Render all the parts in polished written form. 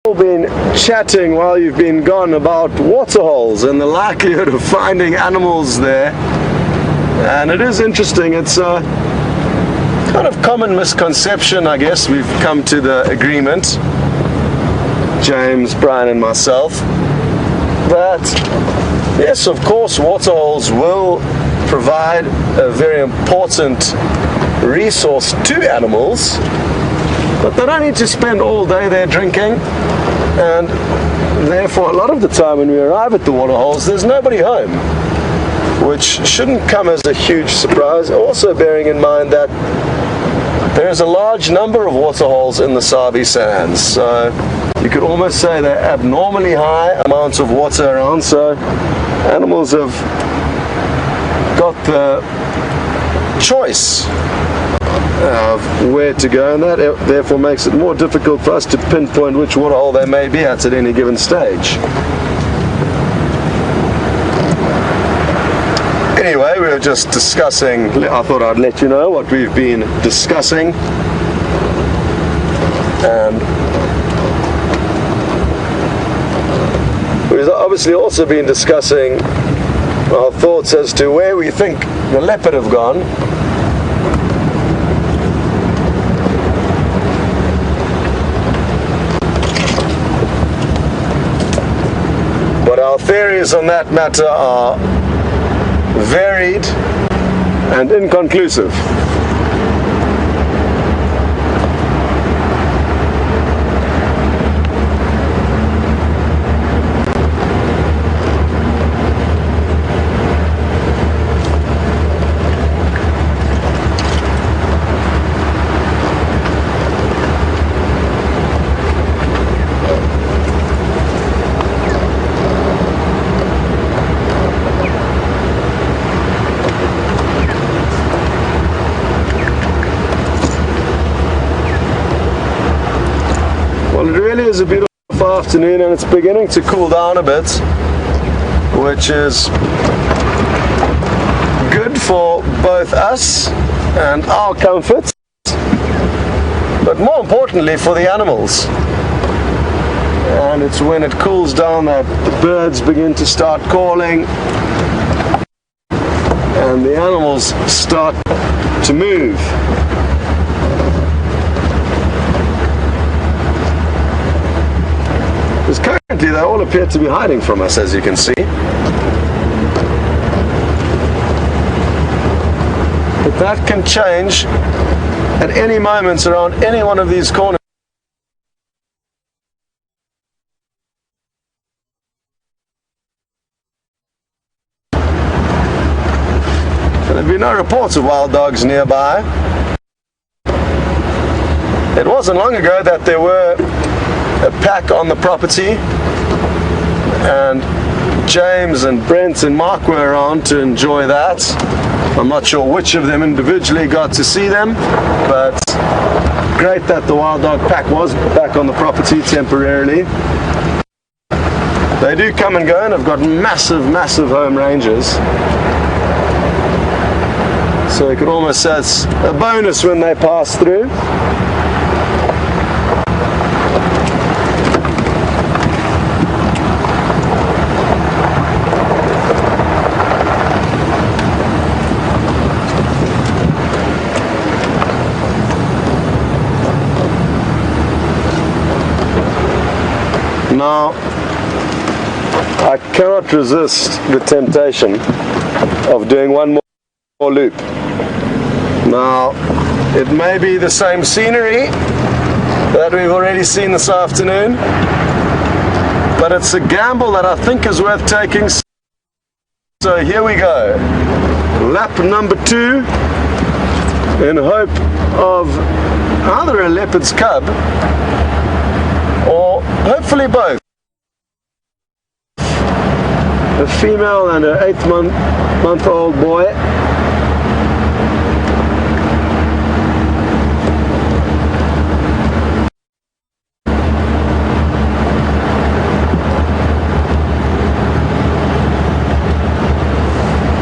been chatting while you've been gone about waterholes and the likelihood of finding animals there, and it is interesting. It's a kind of common misconception, I guess. We've come to the agreement, James, Brian and myself, that yes, of course, waterholes will provide a very important resource to animals, but they don't need to spend all day there drinking, and therefore a lot of the time when we arrive at the waterholes there's nobody home, which shouldn't come as a huge surprise. Also bearing in mind that there's a large number of waterholes in the Sabi Sands, so you could almost say they're abnormally high amounts of water around, so animals have got the choice of where to go, and that therefore makes it more difficult for us to pinpoint which waterhole they may be at any given stage. Anyway, we were just discussing, I thought I'd let you know what we've been discussing, and we've obviously also been discussing our thoughts as to where we think the leopard have gone. But our theories on that matter are varied and inconclusive. Is a beautiful afternoon, and it's beginning to cool down a bit, which is good for both us and our comfort, but more importantly for the animals. And it's when it cools down that the birds begin to start calling and the animals start to move. Because currently they all appear to be hiding from us, as you can see. But that can change at any moment around any one of these corners. There have been no reports of wild dogs nearby. It wasn't long ago that there were a pack on the property, and James and Brent and Mark were around to enjoy that. I'm not sure which of them individually got to see them, but great that the wild dog pack was back on the property temporarily. They do come and go, and have got massive home ranges, so you could almost say it's a bonus when they pass through. Now, I cannot resist the temptation of doing one more loop. Now, it may be the same scenery that we've already seen this afternoon, but it's a gamble that I think is worth taking. So here we go. Lap number 2, in hope of either a leopard's cub or hopefully both. A female and an 8-month-old boy.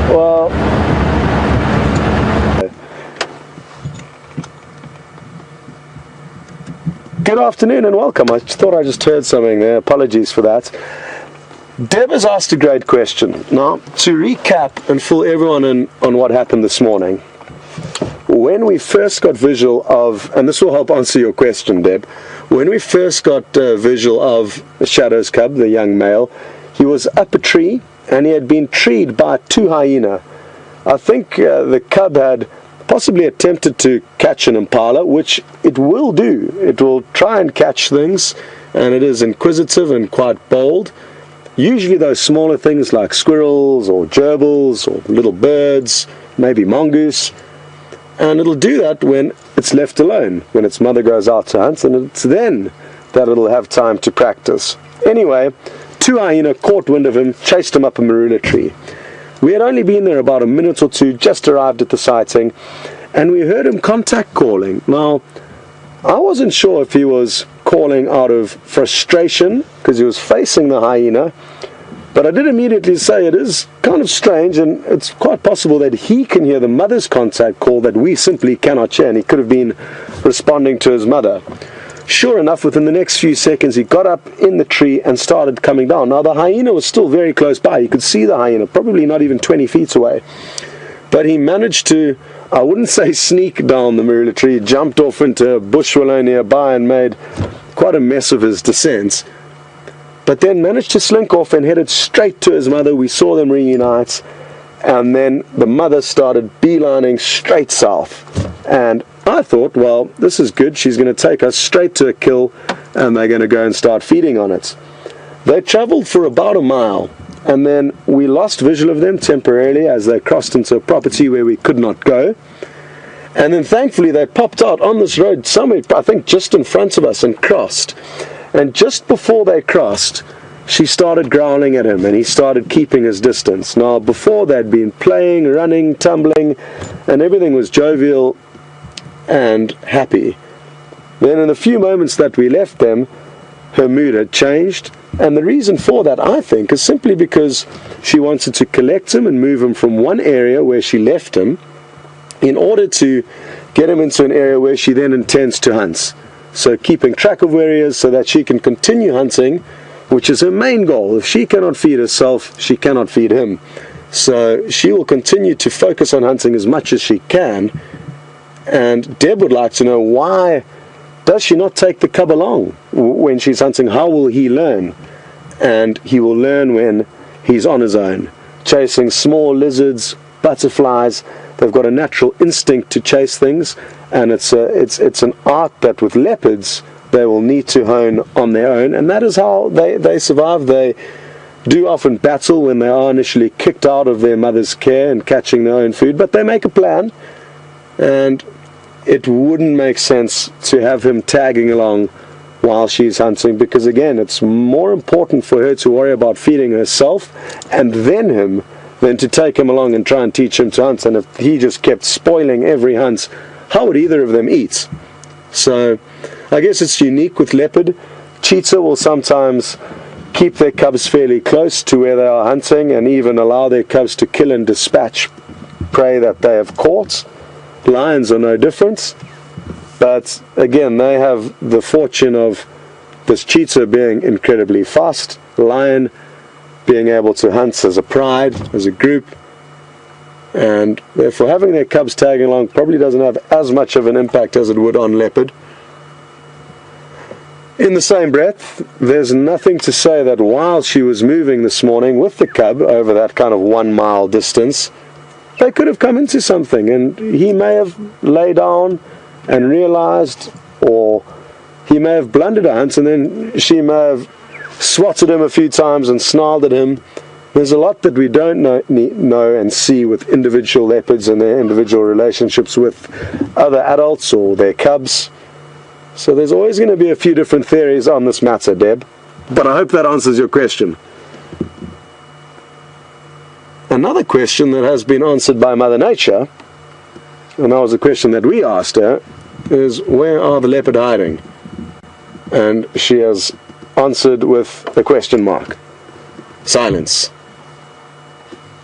Well, Good afternoon and welcome. I thought I just heard something there. Apologies for that. Deb has asked a great question. Now, to recap and fill everyone in on what happened this morning, when we first got visual of, and this will help answer your question, Deb, when we first got visual of the Shadow's cub, the young male, he was up a tree and he had been treed by 2 hyena. I think the cub had possibly attempted to catch an impala, which it will do. It will try and catch things, and it is inquisitive and quite bold. Usually those smaller things like squirrels or gerbils or little birds, maybe mongoose, and it'll do that when it's left alone, when its mother goes out to hunt, and it's then that it'll have time to practice. Anyway, 2 hyena caught wind of him, chased him up a marula tree. We had only been there about a minute or two, just arrived at the sighting, and we heard him contact calling. Now, I wasn't sure if he was calling out of frustration, because he was facing the hyena, but I did immediately say it is kind of strange, and it's quite possible that he can hear the mother's contact call that we simply cannot hear, and he could have been responding to his mother. Sure enough, within the next few seconds, he got up in the tree and started coming down. Now, the hyena was still very close by. You could see the hyena, probably not even 20 feet away. But he managed to, I wouldn't say sneak down the marula tree, he jumped off into a bush willow nearby and made quite a mess of his descent. But then managed to slink off and headed straight to his mother. We saw them reunite, and then the mother started beelining straight south. And I thought, well, this is good. She's going to take us straight to a kill, and they're going to go and start feeding on it. They traveled for about a mile, and then we lost visual of them temporarily as they crossed into a property where we could not go. And then thankfully they popped out on this road somewhere, I think just in front of us, and crossed. And just before they crossed, she started growling at him, and he started keeping his distance. Now, before they'd been playing, running, tumbling, and everything was jovial and happy. Then in the few moments that we left them, her mood had changed, and the reason for that, I think, is simply because she wanted to collect him and move him from one area where she left him in order to get him into an area where she then intends to hunt. So keeping track of where he is so that she can continue hunting, which is her main goal. If she cannot feed herself, she cannot feed him. So she will continue to focus on hunting as much as she can. And Deb would like to know, why does she not take the cub along when she's hunting? How will he learn? And he will learn when he's on his own, chasing small lizards, butterflies. They've got a natural instinct to chase things, and it's an art that with leopards they will need to hone on their own, and that is how they survive. They do often battle when they are initially kicked out of their mother's care and catching their own food, but they make a plan, and it wouldn't make sense to have him tagging along while she's hunting, because again, it's more important for her to worry about feeding herself and then him than to take him along and try and teach him to hunt. And if he just kept spoiling every hunt, how would either of them eat? So I guess it's unique with leopard. Cheetah will sometimes keep their cubs fairly close to where they are hunting and even allow their cubs to kill and dispatch prey that they have caught. Lions are no different, but again, they have the fortune of this cheetah being incredibly fast, lion being able to hunt as a pride, as a group, and therefore having their cubs tagging along probably doesn't have as much of an impact as it would on leopard. In the same breath, there's nothing to say that while she was moving this morning with the cub over that kind of 1 mile distance, they could have come into something, and he may have laid down and realized, or he may have blundered a hunt, and then she may have swatted him a few times and snarled at him. There's a lot that we don't know and see with individual leopards and their individual relationships with other adults or their cubs. So there's always going to be a few different theories on this matter, Deb. But I hope that answers your question. Another question that has been answered by Mother Nature, and that was a question that we asked her, is where are the leopard hiding? And she has answered with a question mark. Silence.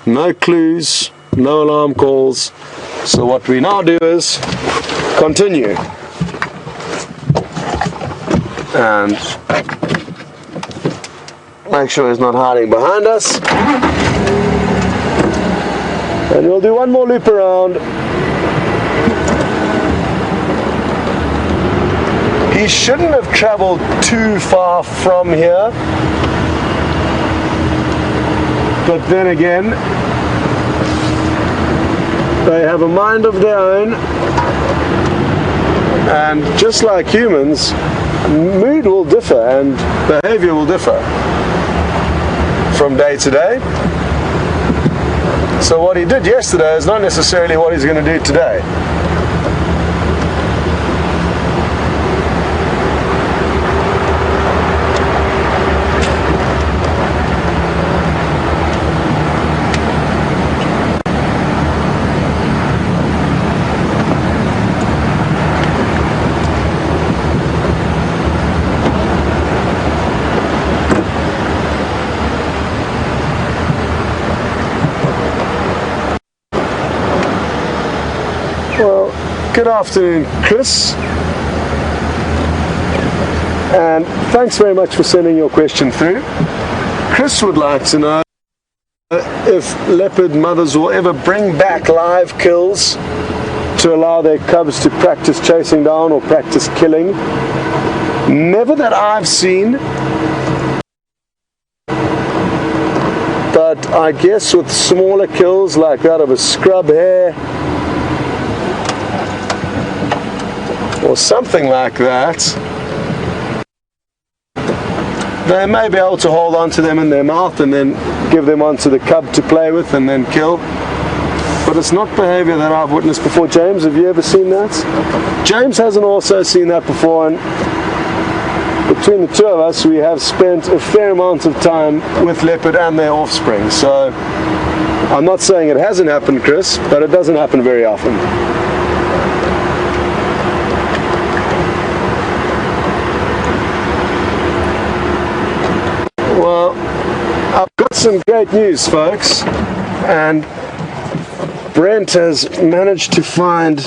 No clues, no alarm calls. So what we now do is continue. and make sure he's not hiding behind us. And we'll do one more loop around. He shouldn't have traveled too far from here. But then again, they have a mind of their own. And just like humans, mood will differ and behavior will differ from day to day. So what he did yesterday is not necessarily what he's going to do today. Well, good afternoon, Chris. And thanks very much for sending your question through. Chris would like to know if leopard mothers will ever bring back live kills to allow their cubs to practice chasing down or practice killing. Never that I've seen. But I guess with smaller kills like that of a scrub hare or something like that, they may be able to hold on to them in their mouth and then give them onto the cub to play with and then kill. But it's not behavior that I've witnessed before. James, have you ever seen that? James hasn't also seen that before, and between the two of us we have spent a fair amount of time with leopard and their offspring. So I'm not saying it hasn't happened, Chris, but it doesn't happen very often. Well, I've got some great news, folks, and Brent has managed to find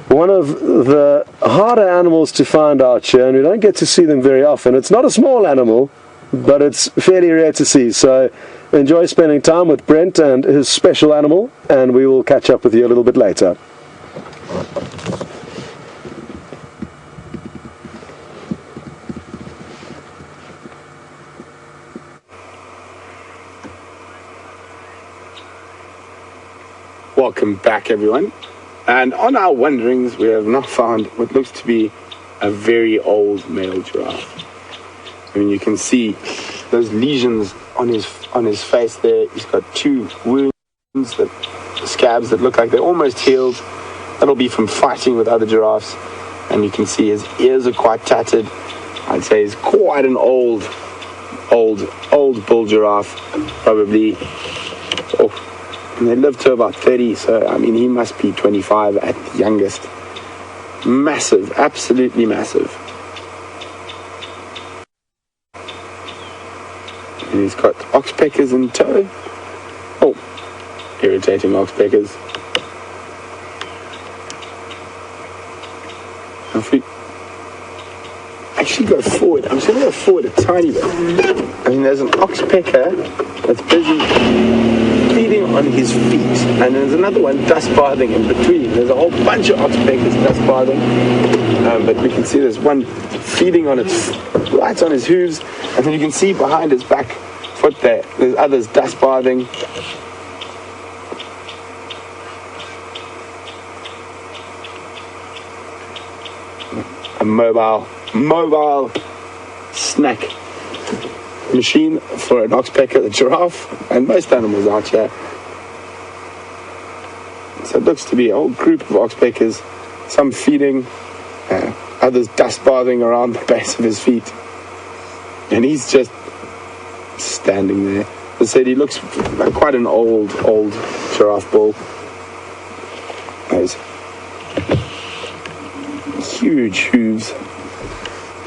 one of the harder animals to find out here, and we don't get to see them very often. It's not a small animal, but it's fairly rare to see, so enjoy spending time with Brent and his special animal, and we will catch up with you a little bit later. Welcome back, everyone. And on our wanderings, we have now found what looks to be a very old male giraffe. I mean, you can see those lesions on his face there. He's got two wounds, scabs that look like they're almost healed. That'll be from fighting with other giraffes. And you can see his ears are quite tattered. I'd say he's quite an old bull giraffe, probably. And they live to about 30, so I mean he must be 25 at the youngest. Massive, absolutely massive. And he's got oxpeckers in tow. Oh, irritating oxpeckers. If we actually go forward, I'm just going to go forward a tiny bit. I mean, there's an oxpecker that's busy feeding on his feet, and there's another one dust bathing in between. There's a whole bunch of oxpeckers dust bathing, but we can see there's one feeding on its right on his hooves, and then you can see behind his back foot there's others dust bathing. A mobile snack machine for an oxpecker, the giraffe, and most animals out here. So it looks to be a whole group of oxpeckers, some feeding, others dust bathing around the base of his feet. And he's just standing there. As I said, he looks like quite an old giraffe bull. Those huge hooves.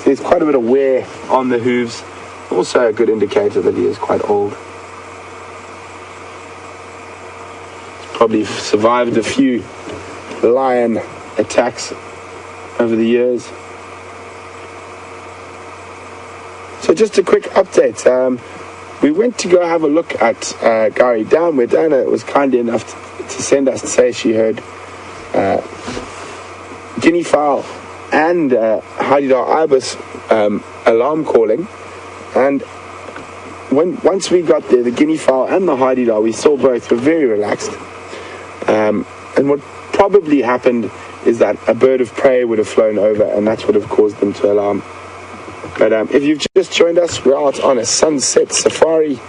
There's quite a bit of wear on the hooves. Also a good indicator that he is quite old. He's probably survived a few lion attacks over the years. just a quick update. We went to go have a look at Gary Dam, where Dana was kind enough to send us to say she heard guinea fowl and Haida ibis alarm calling. And once we got there, the guinea fowl and the Haida, we saw both were very relaxed. And what probably happened is that a bird of prey would have flown over, and that's what would have caused them to alarm. But if you've just joined us, we're out on a sunset safari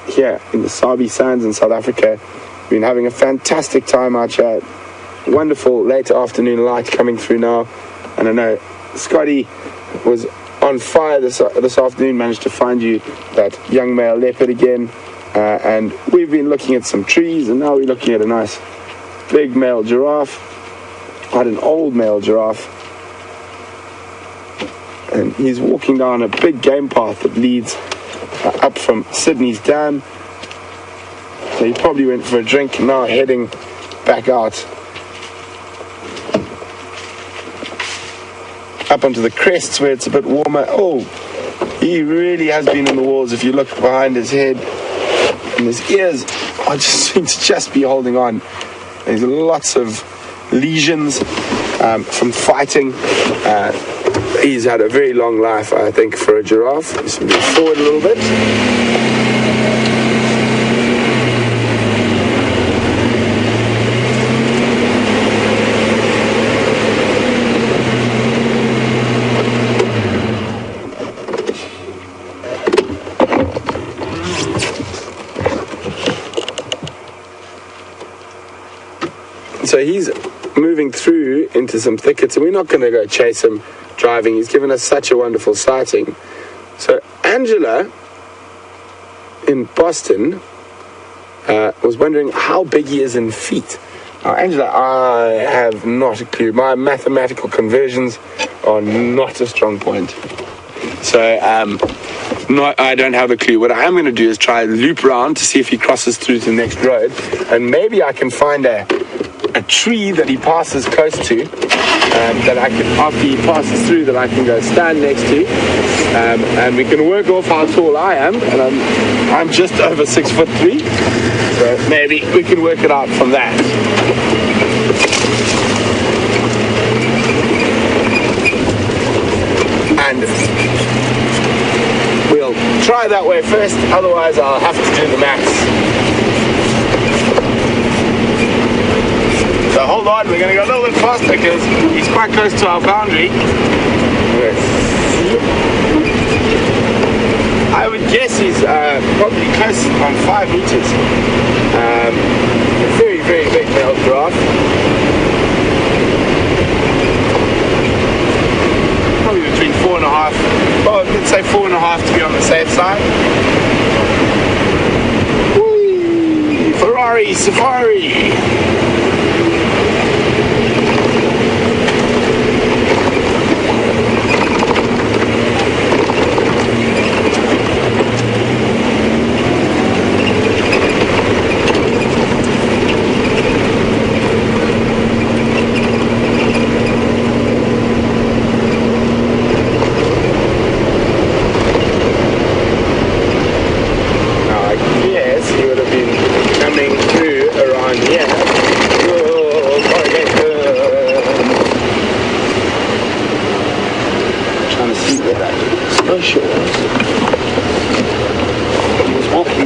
here in the Sabi Sands in South Africa. We've been having a fantastic time out here. Wonderful late afternoon light coming through now. And I know Scotty was on fire this afternoon, managed to find you that young male leopard again. And we've been looking at some trees, and now we're looking at a nice big male giraffe. Quite an old male giraffe. And he's walking down a big game path that leads up from Sydney's Dam. So he probably went for a drink, now heading back out up onto the crests where it's a bit warmer. Oh, he really has been in the walls. If you look behind his head and his ears, I just seem to just be holding on. There's lots of lesions from fighting. He's had a very long life, I think, for a giraffe. Just move forward a little bit. So he's moving through into some thickets, and we're not going to go chase him driving. He's given us such a wonderful sighting. So Angela in Boston was wondering how big he is in feet. Now, Angela, I have not a clue. My mathematical conversions are not a strong point. So I don't have a clue. What I am going to do is try and loop around to see if he crosses through to the next road, and maybe I can find a tree that he passes close to, that I can, after he passes through, that I can go stand next to, and we can work off how tall I am, and I'm just over 6'3", so maybe we can work it out from that. And we'll try that way first, otherwise I'll have to do the maths. So hold on, we're going to go a little bit faster because he's quite close to our boundary. I would guess he's probably close on 5 meters. Very, very big male giraffe. Probably between 4.5, well, let's say 4.5 to be on the safe side. Whee! Ferrari Safari!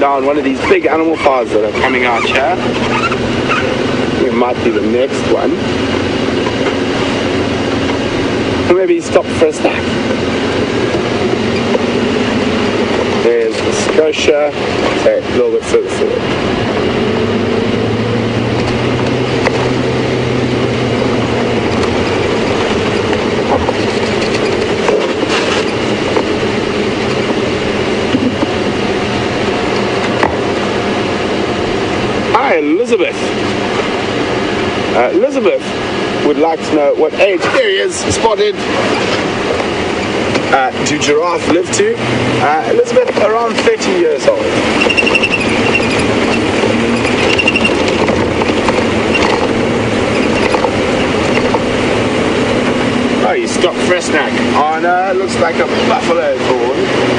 Down one of these big animal paths that are coming out here. It might be the next one. Or maybe stop for a snack. There's the Scotia. Okay, a little bit further forward. Elizabeth. Elizabeth would like to know what age, there he is, spotted, do giraffe live to? Elizabeth, around 30 years old. Oh, you stopped for a snack. Oh no, it looks like a buffalo fawn.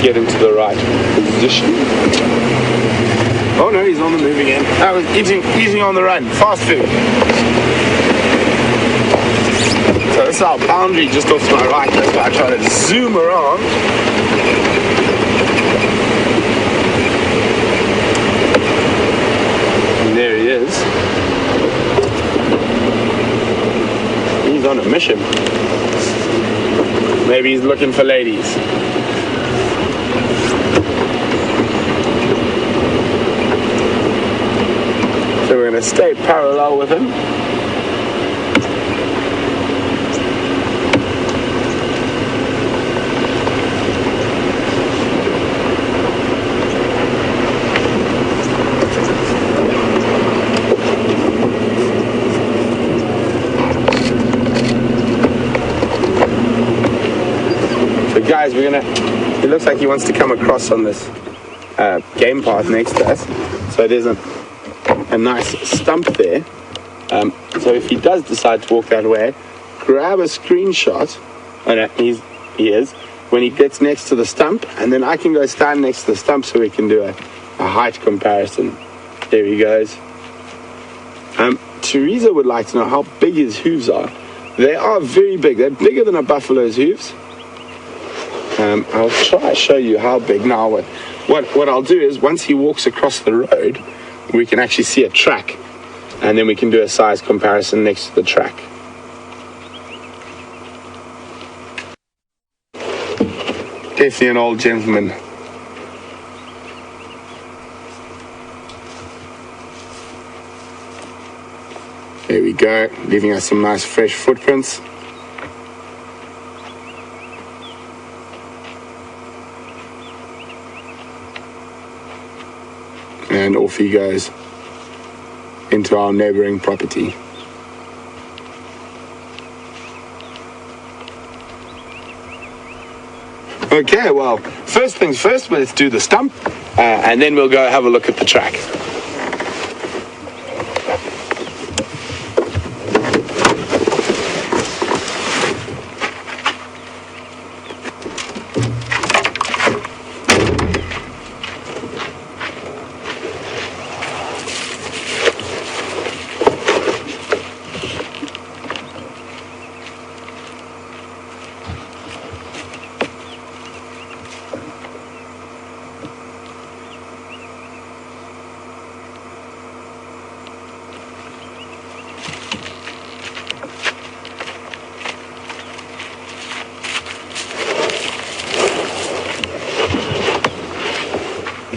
get into the right position. Oh no, he's on the move again. That was eating on the run. Fast food. So this is our boundary just off to my right. That's why I try to zoom around. And there he is. He's on a mission. Maybe he's looking for ladies. So we're going to stay parallel with him. So guys, it looks like he wants to come across on this game path next to us. So there's a nice stump there. So if he does decide to walk that way, grab a screenshot. Oh no, he is. When he gets next to the stump, and then I can go stand next to the stump so we can do a height comparison. There he goes. Teresa would like to know how big his hooves are. They are very big. They're bigger than a buffalo's hooves. I'll try to show you how big now. What I'll do is, once he walks across the road, we can actually see a track, and then we can do a size comparison next to the track. Definitely an old gentleman. There we go, leaving us some nice fresh footprints. And off he goes into our neighboring property. Okay, well, first things first, let's do the stump, and then we'll go have a look at the track.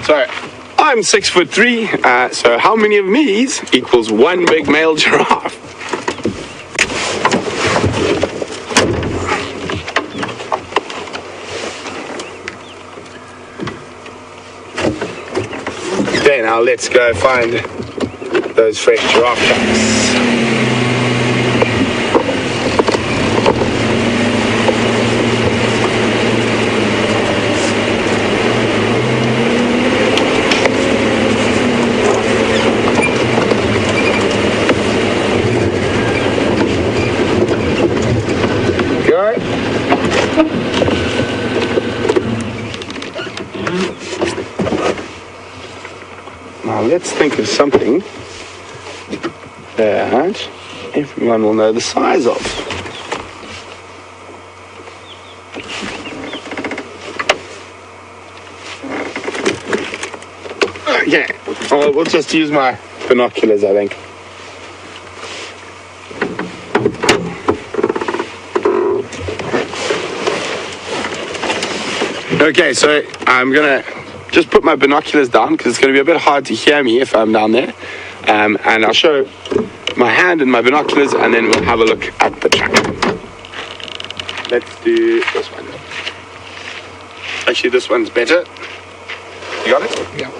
So, I'm 6'3", so how many of me's equals one big male giraffe? Okay, now let's go find those fresh giraffe tracks. Now let's think of something that everyone will know the size of. Okay, well, we'll just use my binoculars, I think. Okay, so I'm gonna just put my binoculars down because it's going to be a bit hard to hear me if I'm down there. And I'll show my hand and my binoculars, and then we'll have a look at the track. Let's do this one. Actually, this one's better. You got it? Yeah.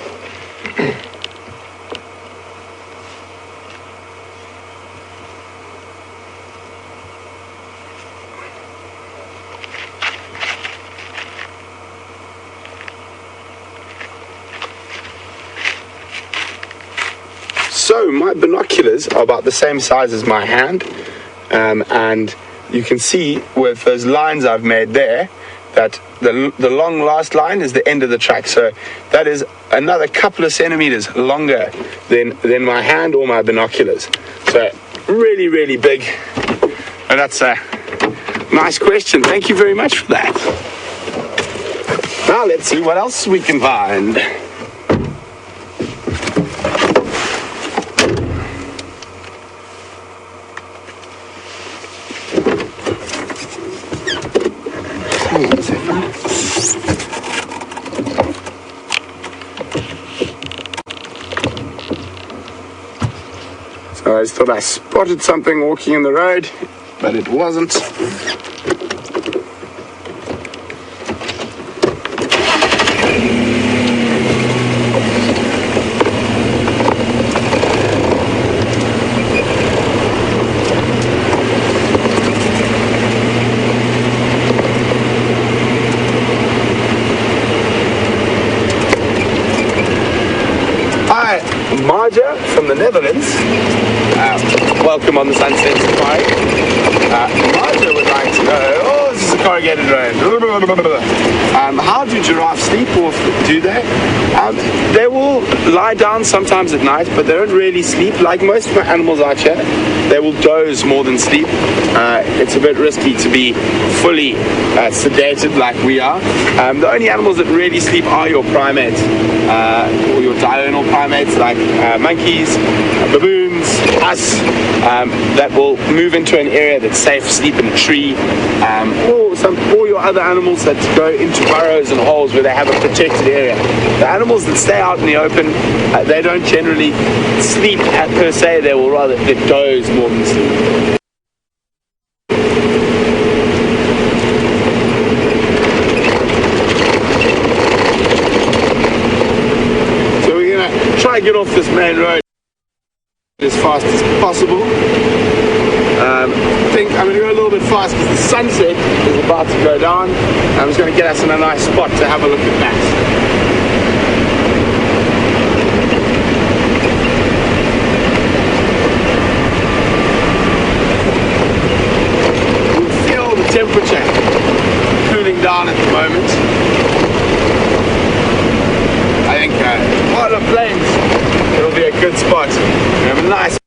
So my binoculars are about the same size as my hand, and you can see with those lines I've made there that the long last line is the end of the track. So that is another couple of centimeters longer than my hand or my binoculars. So really, really big. And that's a nice question. Thank you very much for that. Now let's see what else we can find. So I just thought I spotted something walking in the road, but it wasn't. Marja from the Netherlands. Welcome on the Sunset Safari. Marja would like to know, this is a corrugated road. How do giraffes sleep, or do they? They will lie down sometimes at night, but they don't really sleep. Like most of my animals out here, they will doze more than sleep. It's a bit risky to be fully sedated like we are. The only animals that really sleep are your primates, or your diurnal primates like monkeys, baboons, us, that will move into an area that's safe, sleep in a tree, or your other animals that go into burrows and holes where they have a protected area. The animals that stay out in the open, they don't generally sleep per se, they will rather doze more than sleep. So we're going to try and get off this main road as fast as possible. I think I'm going to go a little bit fast because the sunset is about to go down. I'm just going to get us in a nice spot to have a look at that. You can feel the temperature cooling down at the moment. I think while the plains, it'll be a good spot. We have a nice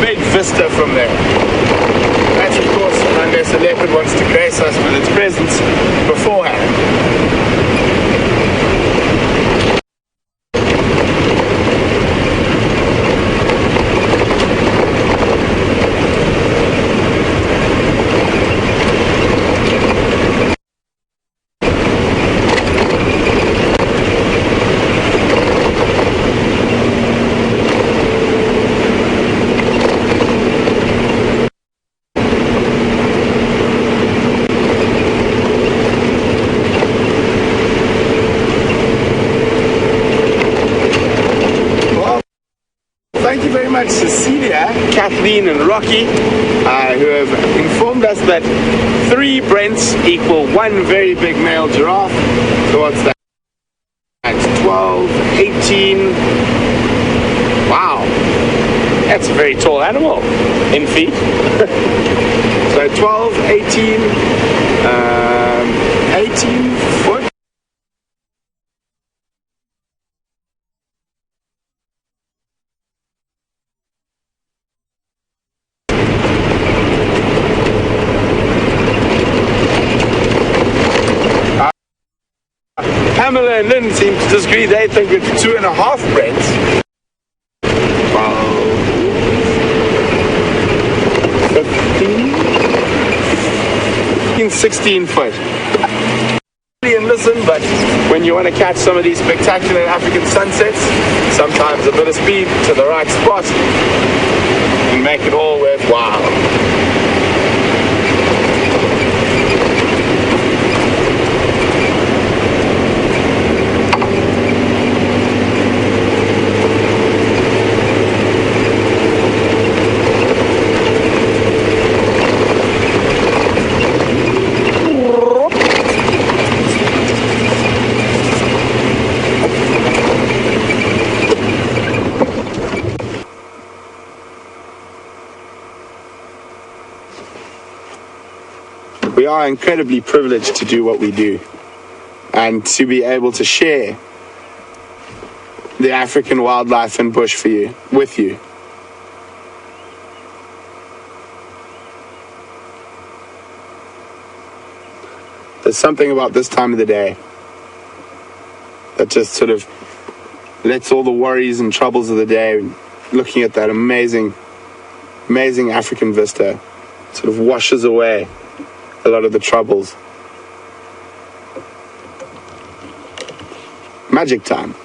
big vista from there. That's of course unless a leopard wants to grace us with its presence beforehand. Thank you very much, Cecilia, Kathleen and Rocky, who have informed us that 3 Brents equal 1 very big male giraffe. So what's that? That's 12, 18. Wow, that's a very tall animal in feet. So 12, 18, 18 foot. Pamela and Lynn seem to disagree. They think it's 2.5 Brents. Wow. 15, 16 foot. And listen, but when you want to catch some of these spectacular African sunsets, sometimes a bit of speed to the right spot can make it all worthwhile. are incredibly privileged to do what we do and to be able to share the African wildlife and bush with you. There's something about this time of the day that just sort of lets all the worries and troubles of the day, looking at that amazing African vista, sort of washes away a lot of the troubles. Magic time.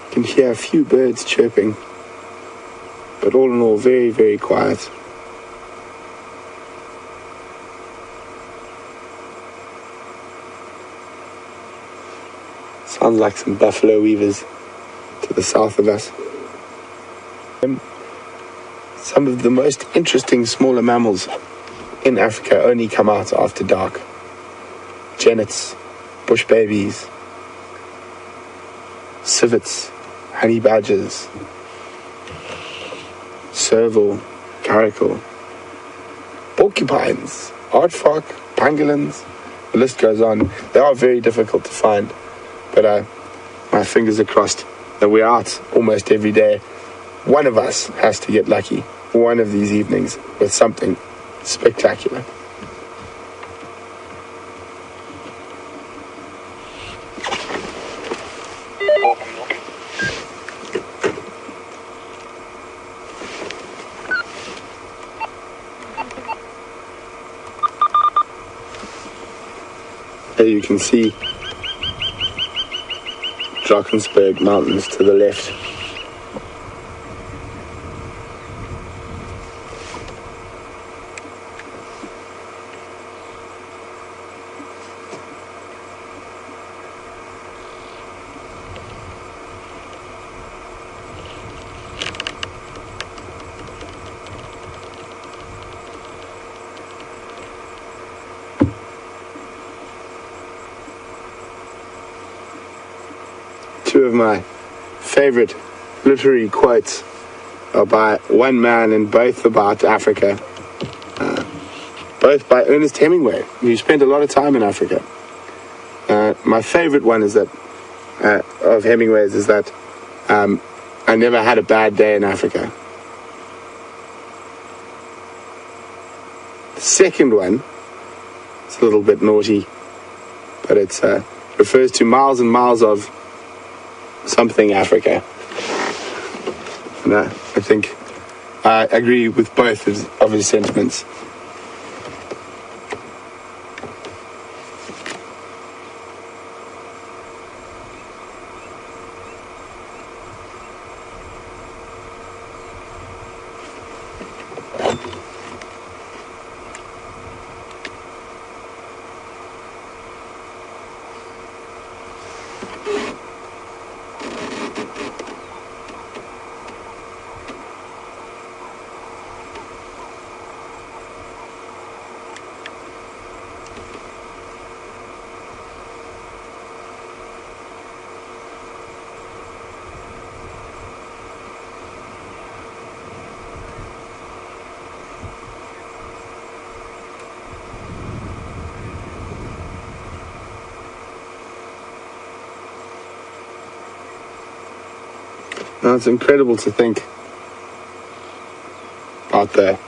You can hear a few birds chirping, but all in all very, very quiet. Sounds like some buffalo weavers to the south of us. Some of the most interesting smaller mammals in Africa only come out after dark. Genets, bush babies, civets, honey badgers, serval, caracal, porcupines, aardvark, pangolins, the list goes on. They are very difficult to find, but my fingers are crossed that we're out almost every day. One of us has to get lucky one of these evenings with something spectacular. There you can see Drakensberg Mountains to the left. Two of my favorite literary quotes are by one man and both about Africa. Both by Ernest Hemingway, who spent a lot of time in Africa. My favorite one is that of Hemingway's is that I never had a bad day in Africa. The second one, it's a little bit naughty, but it refers to miles and miles of something Africa. And I think I agree with both of his sentiments. Now, it's incredible to think about that.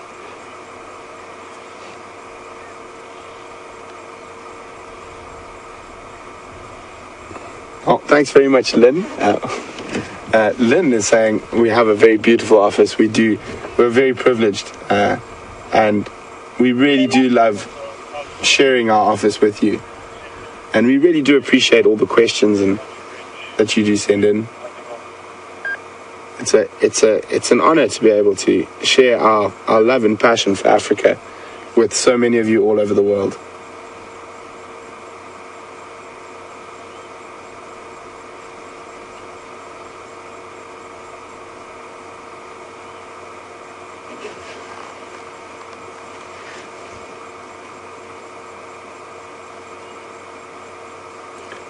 Oh, thanks very much, Lynn. Lynn is saying we have a very beautiful office. We do. We're very privileged, and we really do love sharing our office with you. And we really do appreciate all the questions and that you do send in. it's an honor to be able to share our love and passion for Africa with so many of you all over the world.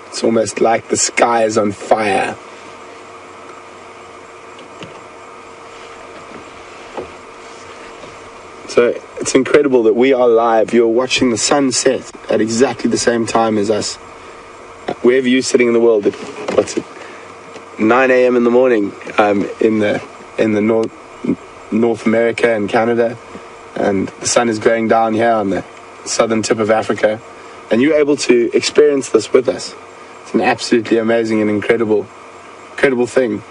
It's almost like the sky is on fire. So it's incredible that we are live. You're watching the sunset at exactly the same time as us. Wherever you're sitting in the world, what's it? 9 a.m. in the morning in the North America and Canada, and the sun is going down here on the southern tip of Africa, and you're able to experience this with us. It's an absolutely amazing and incredible thing.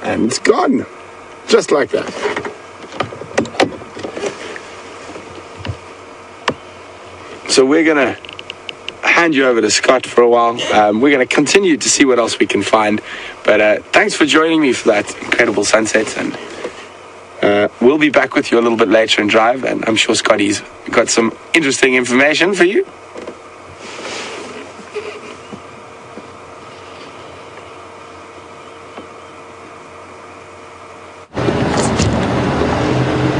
And it's gone, just like that. So we're gonna hand you over to Scott for a while. We're gonna continue to see what else we can find. But thanks for joining me for that incredible sunset. And we'll be back with you a little bit later in Drive. And I'm sure Scotty's got some interesting information for you.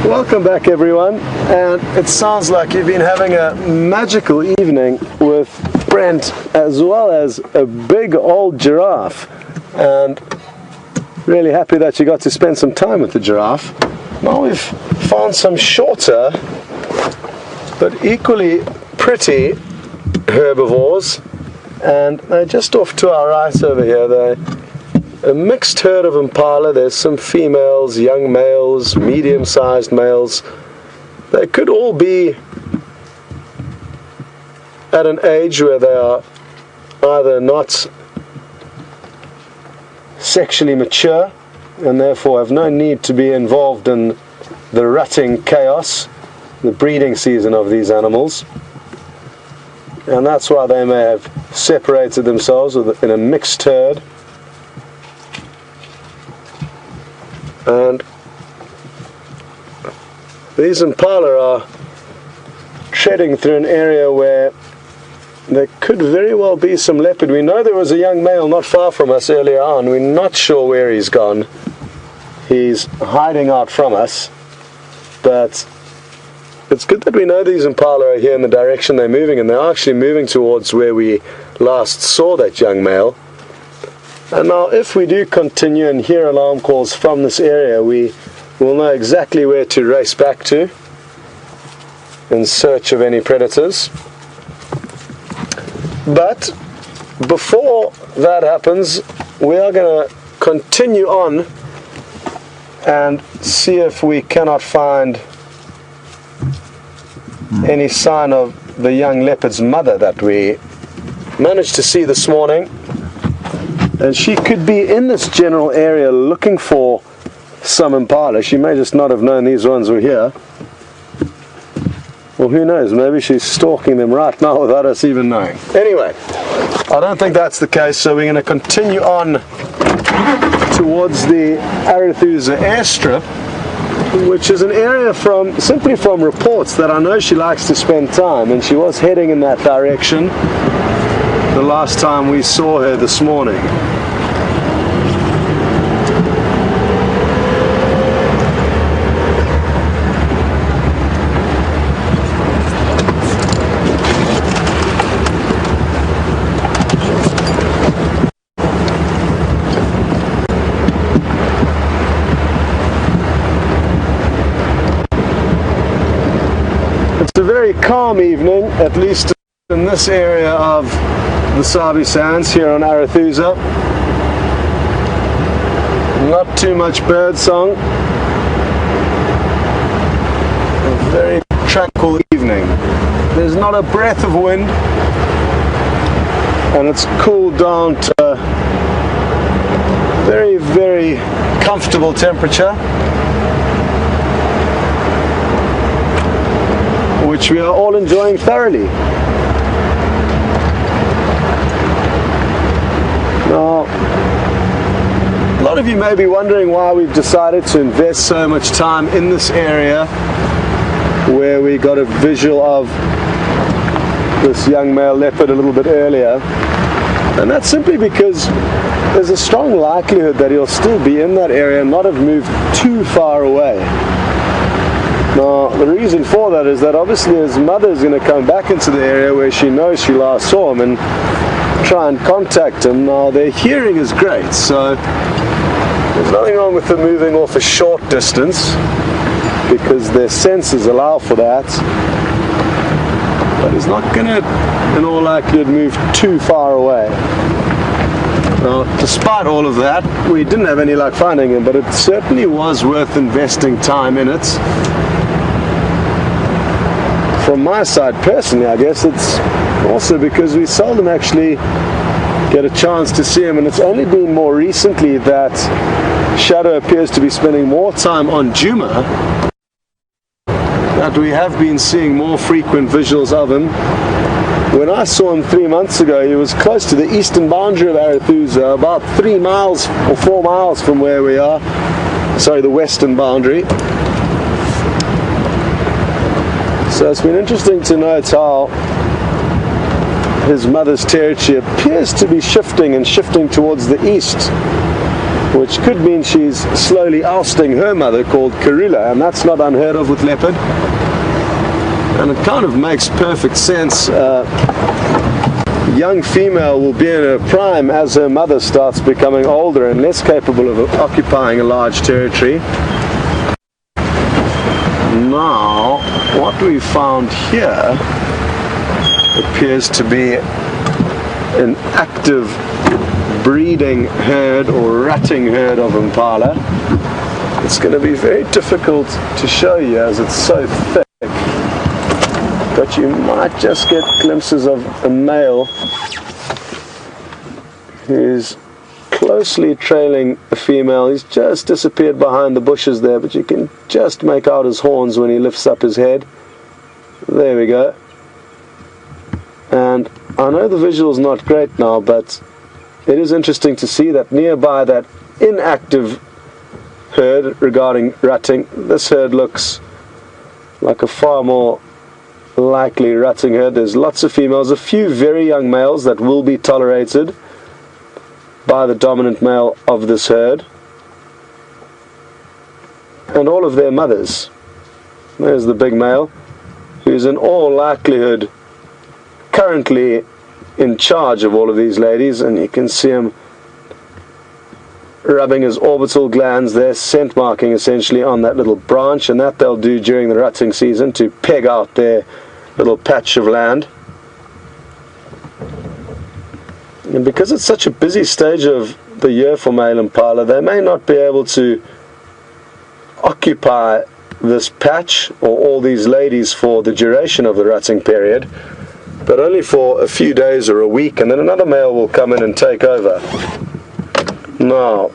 Welcome back, everyone, and it sounds like you've been having a magical evening with Brent as well as a big old giraffe, and really happy that you got to spend some time with the giraffe. Now we've found some shorter but equally pretty herbivores, and they're just off to our right over here. They're a mixed herd of impala. There's some females, young males, medium-sized males. They could all be at an age where they are either not sexually mature and therefore have no need to be involved in the rutting chaos, the breeding season of these animals, and that's why they may have separated themselves in a mixed herd. And these impala are treading through an area where there could very well be some leopard. We know there was a young male not far from us earlier on. We're not sure where he's gone. He's hiding out from us. But it's good that we know these impala are here in the direction they're moving, and they're actually moving towards where we last saw that young male. And now if we do continue and hear alarm calls from this area, we will know exactly where to race back to in search of any predators. But before that happens, we are going to continue on and see if we cannot find any sign of the young leopard's mother that we managed to see this morning. And she could be in this general area looking for some impala. She may just not have known these ones were here. Well, who knows? Maybe she's stalking them right now without us even knowing. Anyway, I don't think that's the case, so we're going to continue on towards the Arathusa airstrip, which is an area simply from reports that I know she likes to spend time, and she was heading in that direction the last time we saw her this morning. It's a very calm evening, at least in this area of the Sabi Sands here on Arathusa. Not too much bird song. A very tranquil evening. There's not a breath of wind, and it's cooled down to very, very comfortable temperature, which we are all enjoying thoroughly. Now, a lot of you may be wondering why we've decided to invest so much time in this area where we got a visual of this young male leopard a little bit earlier. And that's simply because there's a strong likelihood that he'll still be in that area and not have moved too far away. Now, the reason for that is that obviously his mother is going to come back into the area where she knows she last saw him and try and contact him. Now, their hearing is great, so there's nothing wrong with them moving off a short distance because their senses allow for that. But he's not going to, in all likelihood, move too far away. Now, despite all of that, we didn't have any luck finding him, but it certainly was worth investing time in it. From my side personally, I guess it's also because we seldom actually get a chance to see him, and it's only been more recently that Shadow appears to be spending more time on Djuma, that we have been seeing more frequent visuals of him. When I saw him 3 months ago, he was close to the eastern boundary of Arathusa, about 3 miles or 4 miles from where we are. Sorry, the western boundary. So it's been interesting to note how his mother's territory appears to be shifting and shifting towards the east, which could mean she's slowly ousting her mother called Karula, and that's not unheard of with leopard. And it kind of makes perfect sense. Young female will be in her prime as her mother starts becoming older and less capable of occupying a large territory. Now, what we found here appears to be an active breeding herd or rutting herd of impala. It's going to be very difficult to show you as it's so thick, but you might just get glimpses of a male who's closely trailing a female. He's just disappeared behind the bushes there, but you can just make out his horns when he lifts up his head. There we go. And I know the visual's not great now, but it is interesting to see that nearby that inactive herd regarding rutting, this herd looks like a far more likely rutting herd. There's lots of females, a few very young males that will be tolerated by the dominant male of this herd, and all of their mothers. There's the big male, who's in all likelihood currently in charge of all of these ladies, and you can see him rubbing his orbital glands there, scent marking essentially on that little branch, and that they'll do during the rutting season to peg out their little patch of land. And because it's such a busy stage of the year for male impala, they may not be able to occupy this patch or all these ladies for the duration of the rutting period, but only for a few days or a week, and then another male will come in and take over. Now,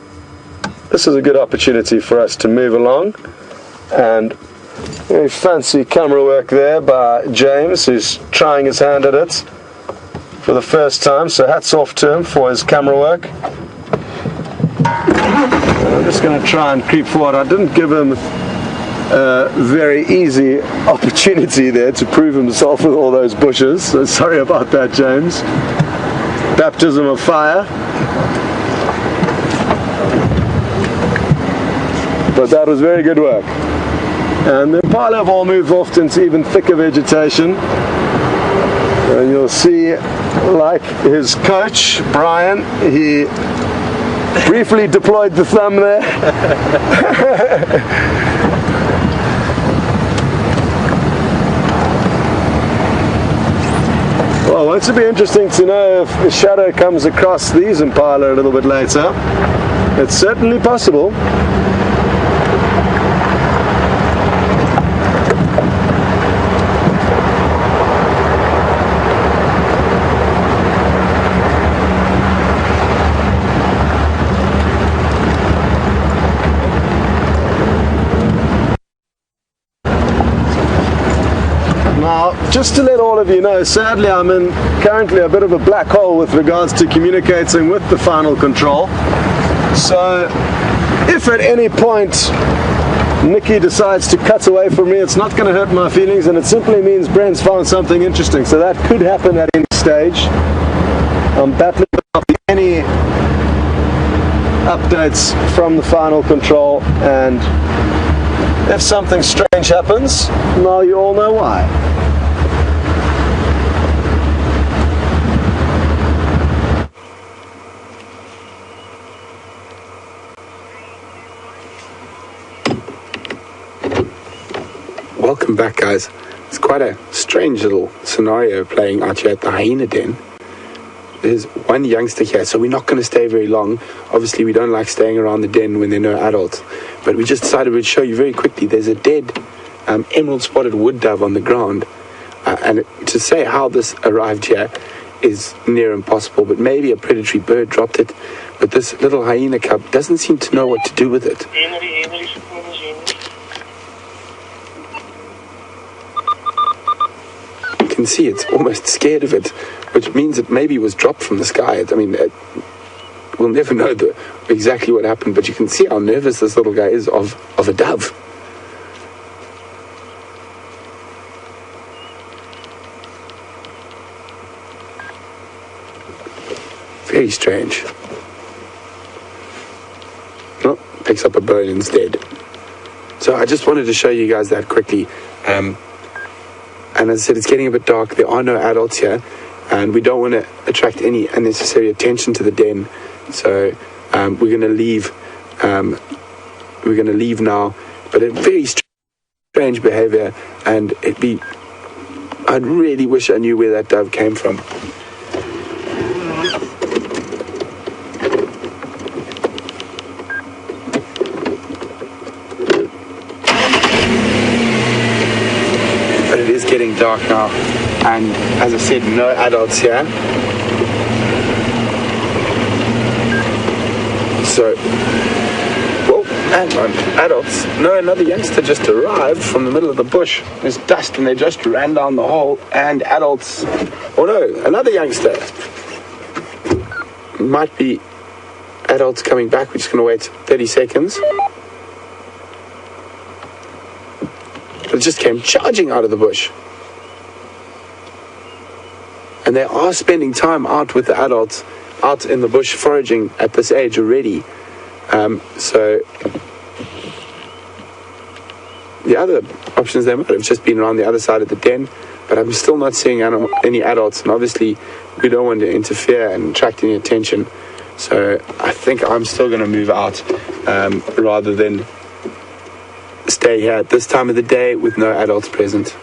this is a good opportunity for us to move along, and very fancy camera work there by James, who's trying his hand at it for the first time, so hats off to him for his camera work. I'm just going to try and creep forward. I didn't give him a very easy opportunity there to prove himself with all those bushes, so sorry about that, James. Baptism of fire. But that was very good work. And the impala have all moved off into even thicker vegetation. And you'll see, like his coach, Brian, he briefly deployed the thumb there. Well, won't it be interesting to know if the Shadow comes across these impala a little bit later? It's certainly possible. Now, just to let all of you know, sadly I'm in currently a bit of a black hole with regards to communicating with the final control. So, if at any point Nikki decides to cut away from me, it's not going to hurt my feelings, and it simply means Brent's found something interesting. So that could happen at any stage. I'm battling with any updates from the final control, and if something strange happens, now you all know why. Welcome back, guys. It's quite a strange little scenario playing out here at the hyena den. There's one youngster here, so we're not going to stay very long. Obviously, we don't like staying around the den when there are no adults, but we just decided we'd show you very quickly. There's a dead emerald spotted wood dove on the ground, and to say how this arrived here is near impossible, but maybe a predatory bird dropped it, but this little hyena cub doesn't seem to know what to do with it. You can see it's almost scared of it, which means it maybe was dropped from the sky. I mean, we'll never know exactly what happened, but you can see how nervous this little guy is of a dove. Very strange. Oh, picks up a bone instead. So I just wanted to show you guys that quickly. And as I said, it's getting a bit dark. There are no adults here, and we don't want to attract any unnecessary attention to the den. So we're going to leave. We're going to leave now. But a very strange behavior, and I'd really wish I knew where that dove came from. It is getting dark now, and as I said, no adults here. So, whoa, hang on, adults. No, another youngster just arrived from the middle of the bush. There's dust, and they just ran down the hole, and adults. Oh no, another youngster. Might be adults coming back. We're just going to wait 30 seconds. It just came charging out of the bush. And they are spending time out with the adults, out in the bush foraging at this age already. So the other options, they might have just been around the other side of the den, but I'm still not seeing any adults, and obviously we don't want to interfere and attract any attention. So I think I'm still going to move out rather than stay here at this time of the day with no adults present.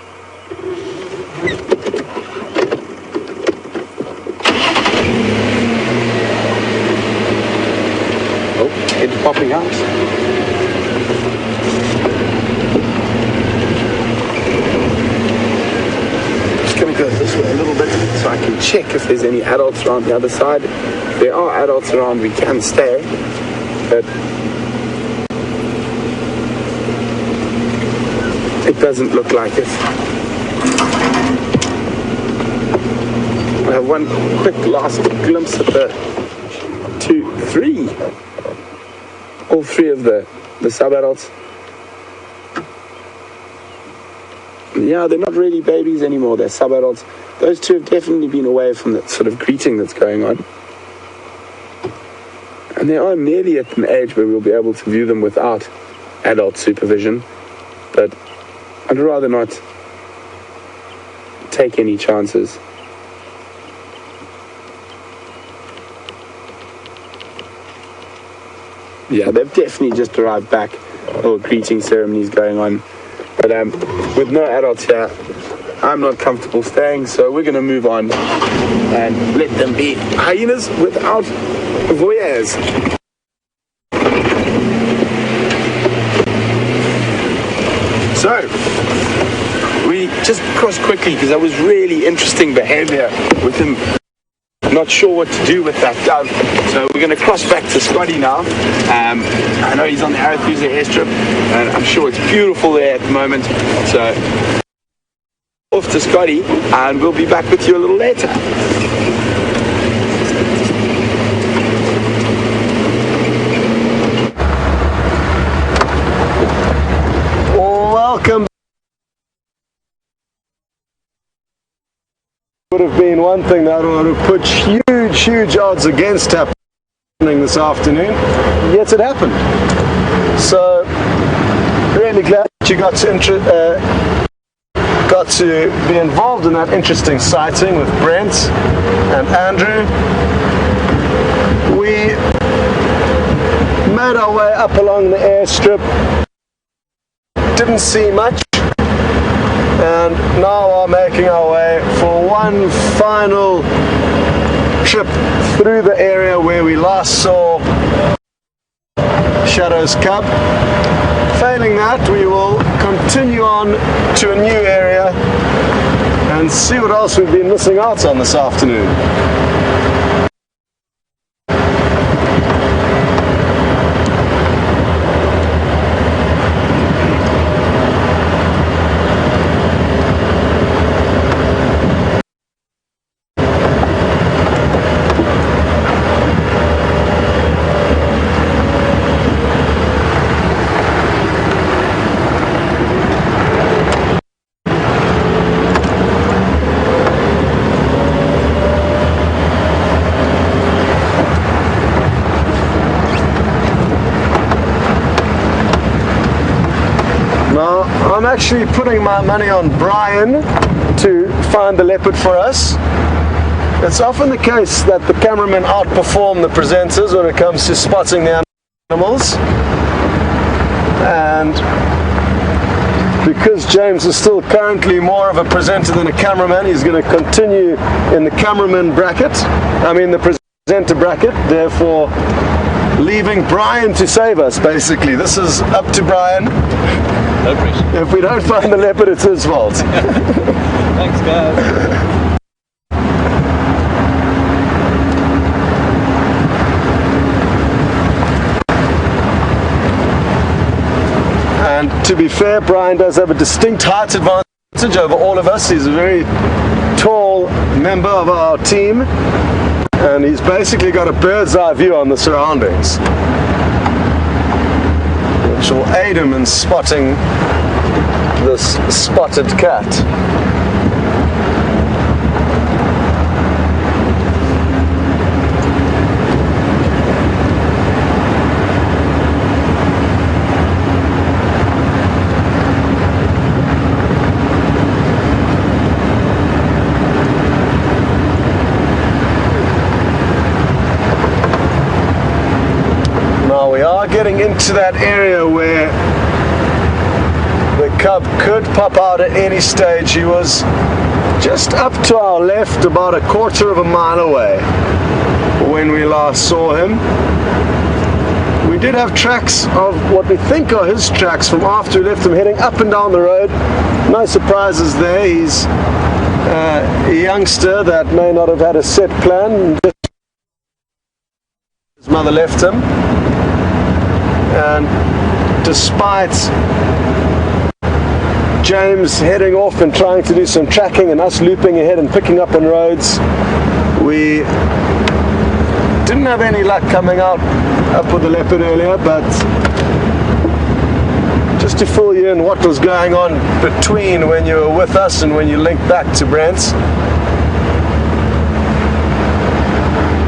Oh, head popping out. Just going to go this way a little bit so I can check if there's any adults around the other side. If there are adults around, we can stay, but it doesn't look like it. I have one quick last glimpse at the all three of the sub-adults. Yeah, they're not really babies anymore, they're sub-adults. Those two have definitely been away from that sort of greeting that's going on. And they are nearly at an age where we'll be able to view them without adult supervision, but I'd rather not take any chances. Yeah, they've definitely just arrived back. Little greeting ceremonies going on. But with no adults here, I'm not comfortable staying, so we're going to move on and let them be hyenas without voyeurs. So, we just crossed quickly because that was really interesting behavior with him. Not sure what to do with that dove. So we're going to cross back to Scotty now. I know he's on the Arethusa airstrip, and I'm sure it's beautiful there at the moment. So off to Scotty, and we'll be back with you a little later. Welcome. Would have been one thing that would have put huge odds against happening this afternoon, yet it happened. So really glad you got to be involved in that interesting sighting with Brent and Andrew. We made our way up along the airstrip, didn't see much, and now are making our way for one final trip through the area where we last saw Shadow's cub. Failing that, we will continue on to a new area and see what else we've been missing out on this afternoon. I'm actually putting my money on Brian to find the leopard for us. It's often the case that the cameramen outperform the presenters when it comes to spotting the animals. And because James is still currently more of a presenter than a cameraman, he's going to continue in the cameraman bracket, the presenter bracket, therefore leaving Brian to save us, basically. This is up to Brian. No pressure. If we don't find the leopard, it's his fault. Thanks, guys. And to be fair, Brian does have a distinct height advantage over all of us. He's a very tall member of our team, and he's basically got a bird's eye view on the surroundings, which will aid him in spotting this spotted cat. Now we are getting into that area where the cub could pop out at any stage. He was just up to our left, about a quarter of a mile away when we last saw him. We did have tracks of what we think are his tracks from after we left him, heading up and down the road. No surprises there. He's a youngster that may not have had a set plan. His mother left him, and despite James heading off and trying to do some tracking and us looping ahead and picking up on roads, we didn't have any luck coming up with the leopard earlier. But just to fill you in what was going on between when you were with us and when you linked back to Brent's,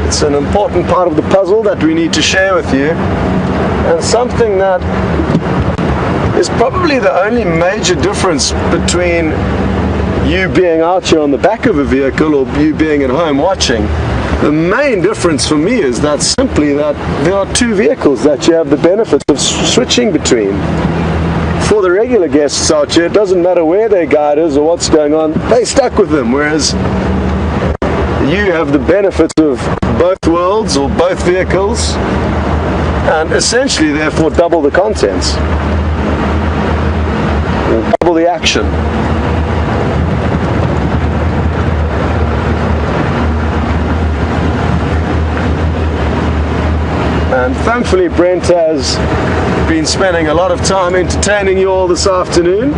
it's an important part of the puzzle that we need to share with you, and something that is probably the only major difference between you being out here on the back of a vehicle or you being at home watching. The main difference for me is that simply that there are two vehicles that you have the benefit of switching between. For the regular guests out here, it doesn't matter where their guide is or what's going on, they stuck with them, whereas you have the benefit of both worlds or both vehicles, and essentially therefore double the contents, or double the action. And thankfully Brent has been spending a lot of time entertaining you all this afternoon.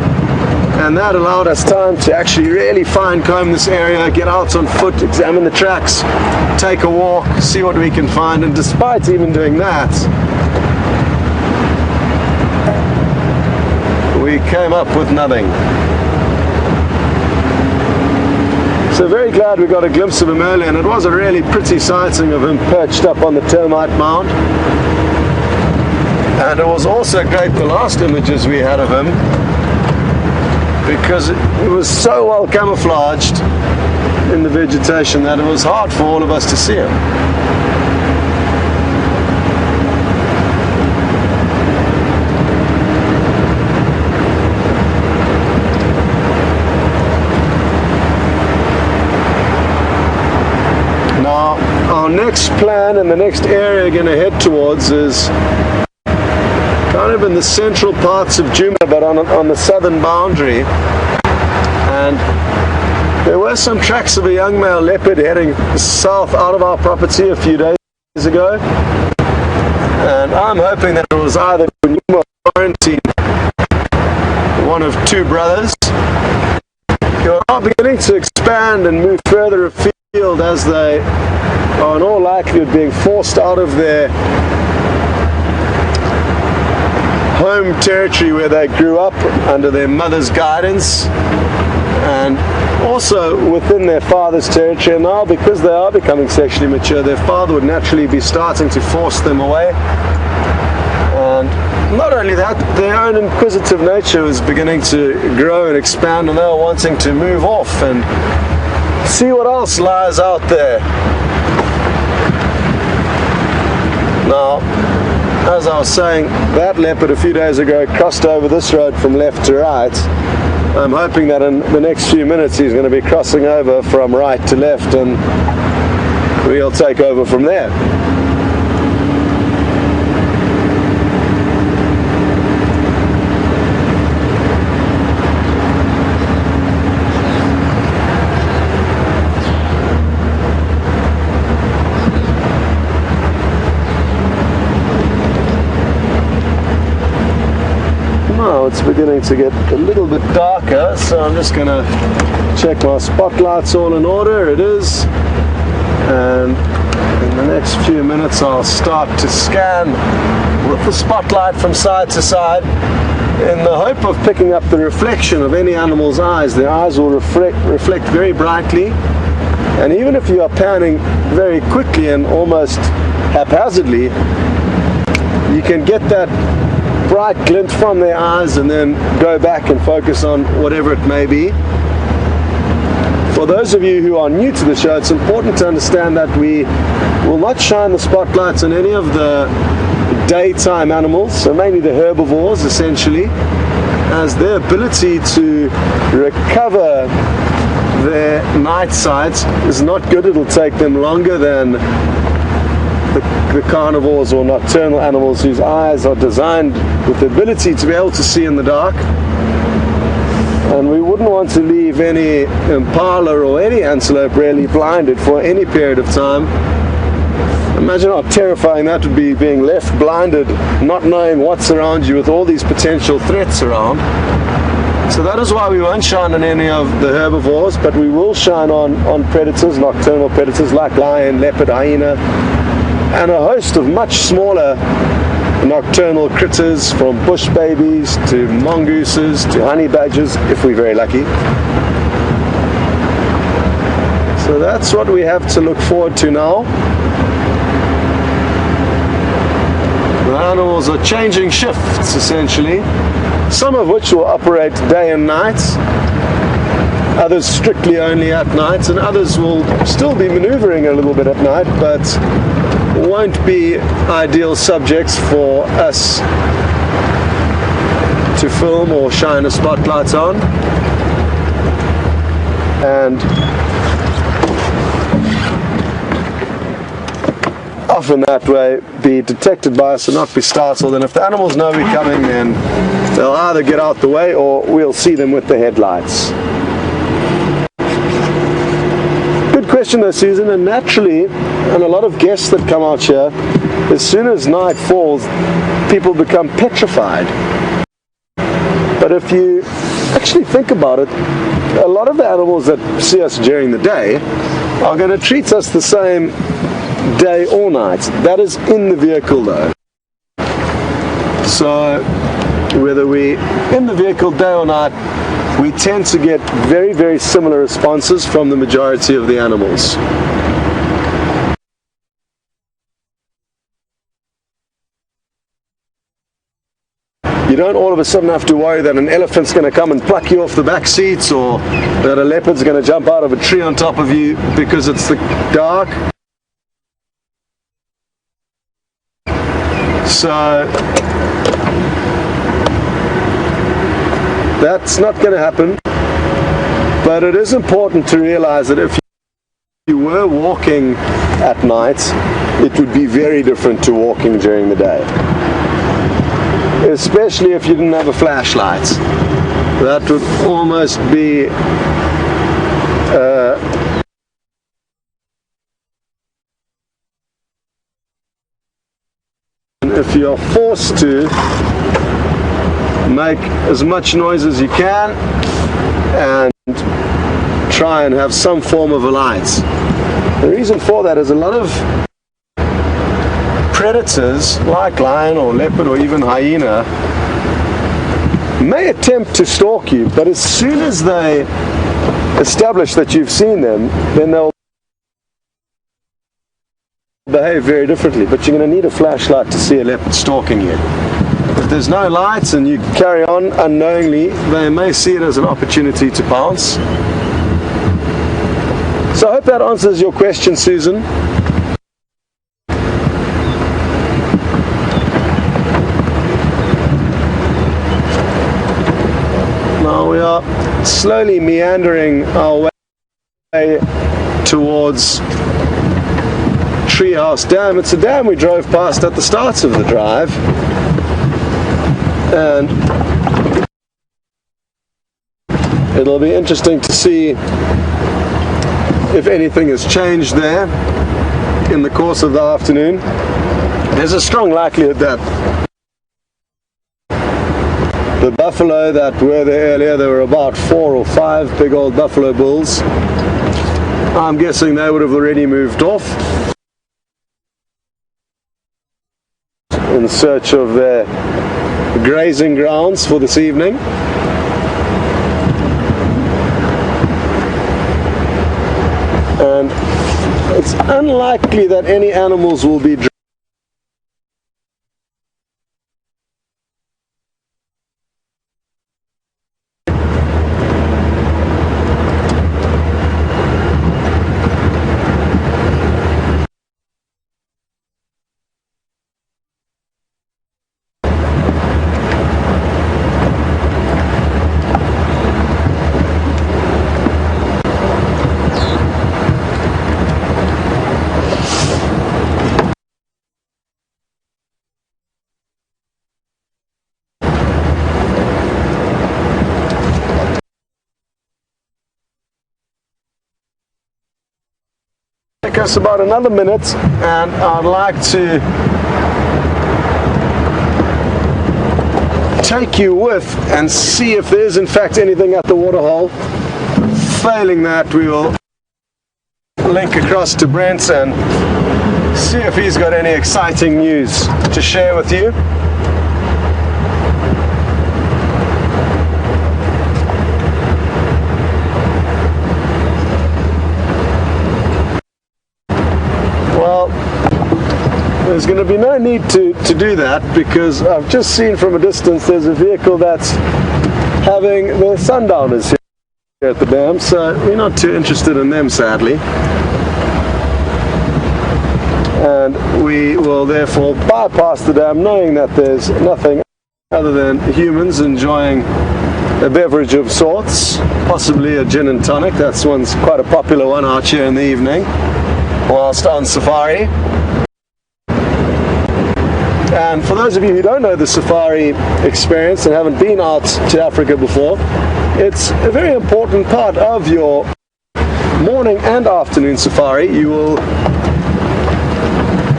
and that allowed us time to actually really fine comb this area, get out on foot, examine the tracks, take a walk, see what we can find. And despite even doing that, we came up with nothing. So very glad we got a glimpse of him earlier, and it was a really pretty sighting of him perched up on the termite mound. And it was also great, the last images we had of him, because it was so well camouflaged in the vegetation that it was hard for all of us to see him. Now, our next plan and the next area we're going to head towards is kind of in the central parts of Djuma, but on the southern boundary. And there were some tracks of a young male leopard heading south out of our property a few days ago. And I'm hoping that it was either Djuma or Quarantine, one of two brothers, who are beginning to expand and move further afield as they are in all likelihood being forced out of their home territory where they grew up under their mother's guidance, and also within their father's territory. And now, because they are becoming sexually mature, their father would naturally be starting to force them away. And not only that, their own inquisitive nature is beginning to grow and expand, and they are wanting to move off and see what else lies out there. Now, as I was saying, that leopard a few days ago crossed over this road from left to right. I'm hoping that in the next few minutes he's going to be crossing over from right to left, and we'll take over from there. It's beginning to get a little bit darker, so I'm just going to check my spotlights all in order. It is, and in the next few minutes I'll start to scan with the spotlight from side to side in the hope of picking up the reflection of any animal's eyes. Their eyes will reflect very brightly, and even if you are panning very quickly and almost haphazardly, you can get that bright glint from their eyes and then go back and focus on whatever it may be. For those of you who are new to the show, it's important to understand that we will not shine the spotlights on any of the daytime animals, so mainly the herbivores essentially, as their ability to recover their night sight is not good. It'll take them longer than the carnivores or nocturnal animals whose eyes are designed with the ability to be able to see in the dark. And we wouldn't want to leave any impala or any antelope really blinded for any period of time. Imagine how terrifying that would be, being left blinded, not knowing what's around you with all these potential threats around. So that is why we won't shine on any of the herbivores, but we will shine on predators, nocturnal predators like lion, leopard, hyena, and a host of much smaller nocturnal critters, from bush babies to mongooses to honey badgers, if we're very lucky. So that's what we have to look forward to now. The animals are changing shifts essentially, some of which will operate day and night, others strictly only at night, and others will still be maneuvering a little bit at night, but won't be ideal subjects for us to film or shine a spotlight on. And often that way be detected by us and not be startled, and if the animals know we're coming, then they'll either get out the way or we'll see them with the headlights. Good question though, Susan, and naturally, and a lot of guests that come out here, as soon as night falls, people become petrified. But if you actually think about it, a lot of the animals that see us during the day are going to treat us the same day or night. That is in the vehicle though. So whether we're in the vehicle day or night, we tend to get very, very similar responses from the majority of the animals. You don't all of a sudden have to worry that an elephant's going to come and pluck you off the back seats, or that a leopard's going to jump out of a tree on top of you because it's dark. So that's not going to happen. But it is important to realize that if you were walking at night, it would be very different to walking during the day. Especially if you didn't have a flashlight. That would almost be if you're forced to make as much noise as you can and try and have some form of a light. The reason for that is a lot of predators like lion or leopard or even hyena may attempt to stalk you, but as soon as they establish that you've seen them, then they'll behave very differently. But you're going to need a flashlight to see a leopard stalking you. If there's no lights and you carry on unknowingly, they may see it as an opportunity to pounce. So I hope that answers your question, Susan. Now we are slowly meandering our way towards Treehouse Dam. It's a dam we drove past at the start of the drive, and it'll be interesting to see if anything has changed there in the course of the afternoon. There's a strong likelihood that the buffalo that were there earlier, there were about 4 or 5 big old buffalo bulls. I'm guessing they would have already moved off in search of their grazing grounds for this evening. And it's unlikely that any animals will be take us about another minute, and I'd like to take you with and see if there is in fact anything at the waterhole. Failing that, we will link across to Brent and see if he's got any exciting news to share with you. There's going to be no need to do that, because I've just seen from a distance there's a vehicle that's having the sundowners here at the dam, so we're not too interested in them, sadly. And we will therefore bypass the dam, knowing that there's nothing other than humans enjoying a beverage of sorts, possibly a gin and tonic. That's quite a popular one out here in the evening whilst on safari. And for those of you who don't know the safari experience and haven't been out to Africa before, it's a very important part of your morning and afternoon safari. You will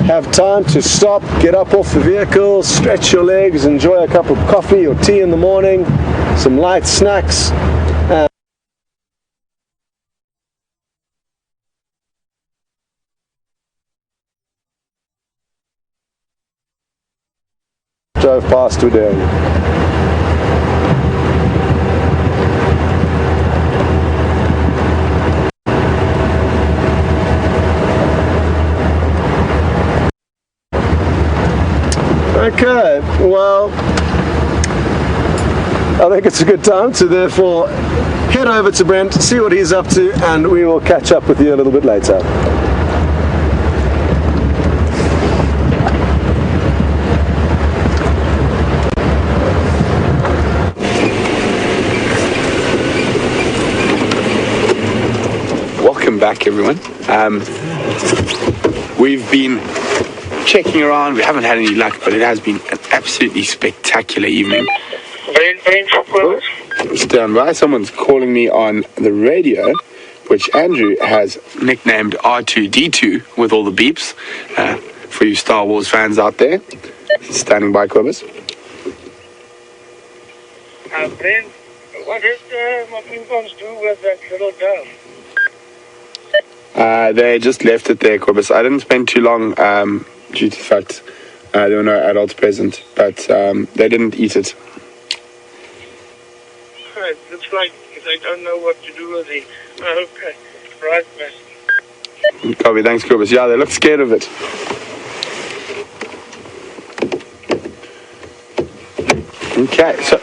have time to stop, get up off the vehicle, stretch your legs, enjoy a cup of coffee or tea in the morning, some light snacks. Drove past Udeng. Okay, well, I think it's a good time to therefore head over to Brent, see what he's up to, and we will catch up with you a little bit later. Welcome back, everyone. We've been checking around. We haven't had any luck, but it has been an absolutely spectacular evening. Stand by. Someone's calling me on the radio, which Andrew has nicknamed R2D2 with all the beeps. For you Star Wars fans out there, standing by, Quibus. Ben, what did my ping-pongs do with that little dove? They just left it there, Quibus. I didn't spend too long due to the fact there were no adults present, but they didn't eat it. It looks like they don't know what to do with the... Okay, right, man. Copy, thanks, Quibus. Yeah, they look scared of it. Okay, so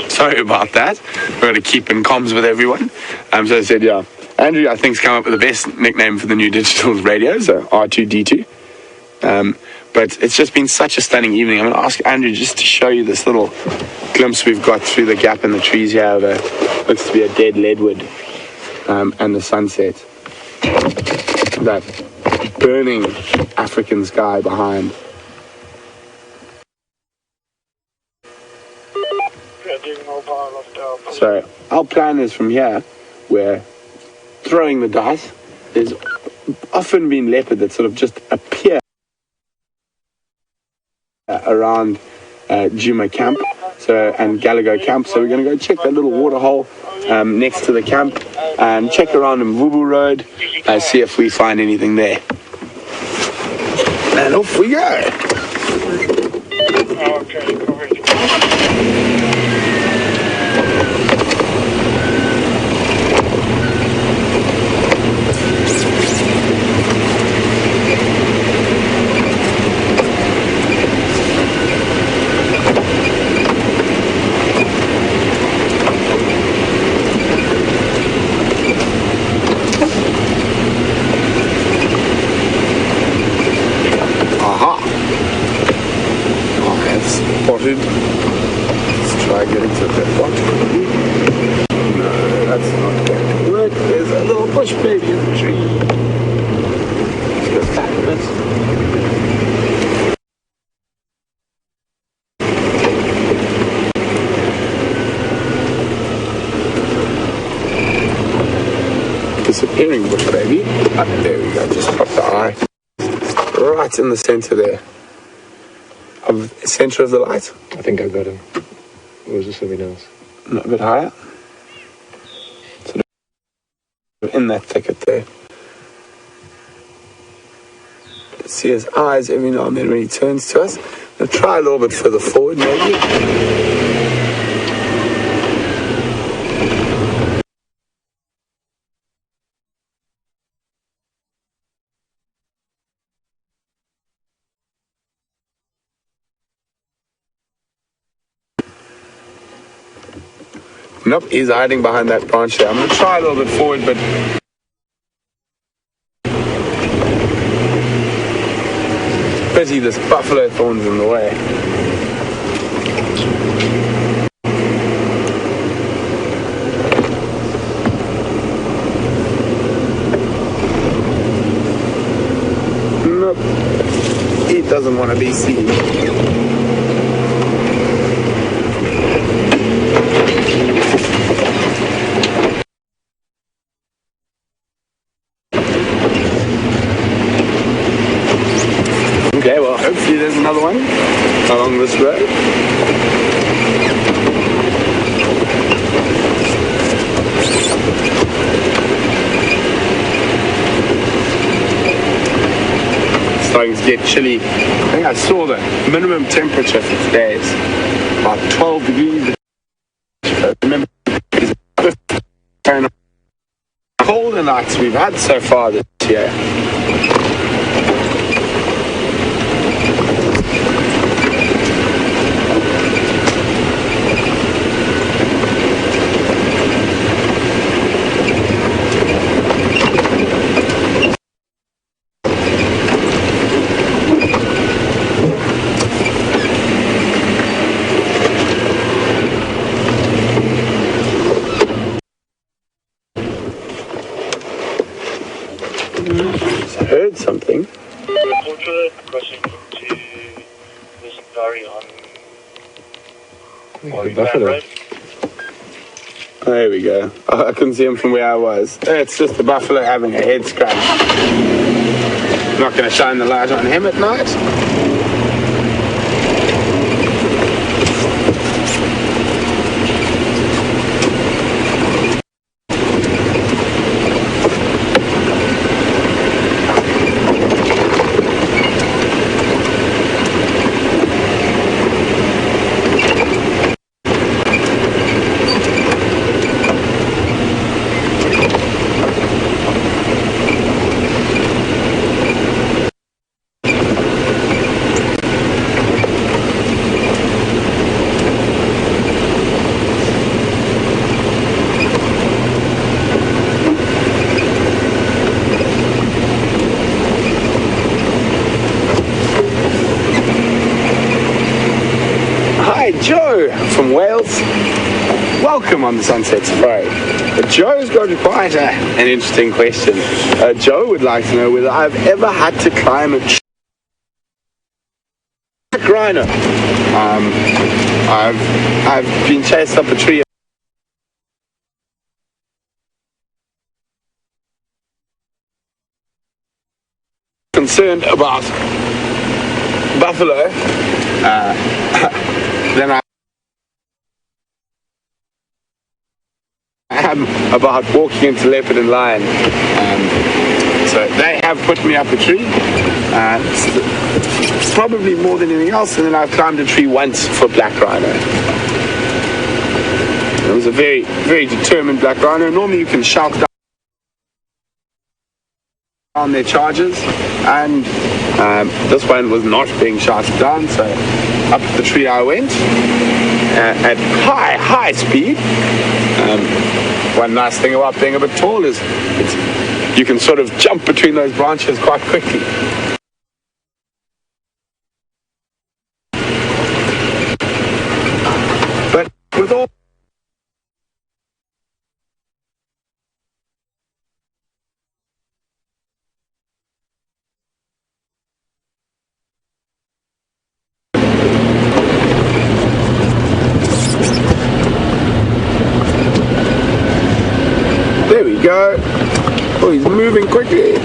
sorry about that. We're going to keep in comms with everyone. So I said, yeah, Andrew, I think, has come up with the best nickname for the new digital radio, so R2D2. But it's just been such a stunning evening. I'm going to ask Andrew just to show you this little glimpse we've got through the gap in the trees here. Looks to be a dead leadwood and the sunset. That burning African sky behind. So our plan is from here, we're throwing the dice. There's often been leopard that sort of just appear around Djuma camp and Galago camp. So we're going to go check that little water hole next to the camp and check around in Vubu Road, see if we find anything there. And off we go. Spotted. Let's try getting to that one. No, that's not going to work. There's a little bush baby in the tree. Let's go back a bit. Disappearing bush baby. There we go. Just pop the eye. Right in the center there. Of the center of the light? I think I got him. Or was there something else? Not a bit higher. Sort of in that thicket there. Let's see his eyes every now and then when he turns to us. We'll try a little bit further forward maybe. Nope, he's hiding behind that branch there. I'm going to try a little bit forward, but pity this buffalo thorn's in the way. Nope, he doesn't want to be seen. get chilly. I think I saw the minimum temperature for today is about 12 degrees. I remember it's 50 Fahrenheit. Colder nights we've had so far this year. I heard something. Portrait crossing into this lorry on Buffalo. Oh, there we go. Oh, I couldn't see him from where I was. It's just the buffalo having a head scratch. Not going to shine the light on him at night. Joe from Wales, welcome on the Sunset Safari. Joe's got quite an interesting question. Joe would like to know whether I've ever had to climb a black rhino. I've been chased up a tree. Concerned about buffalo. Then I am about walking into leopard and lion. So they have put me up a tree, probably more than anything else, and then I've climbed a tree once for black rhino. It was a very, very determined black rhino. Normally you can shout down their charges, and this one was not being shouted down, so up the tree I went at high speed. One nice thing about being a bit tall is you can sort of jump between those branches quite quickly. But with all go. Oh, he's moving quickly.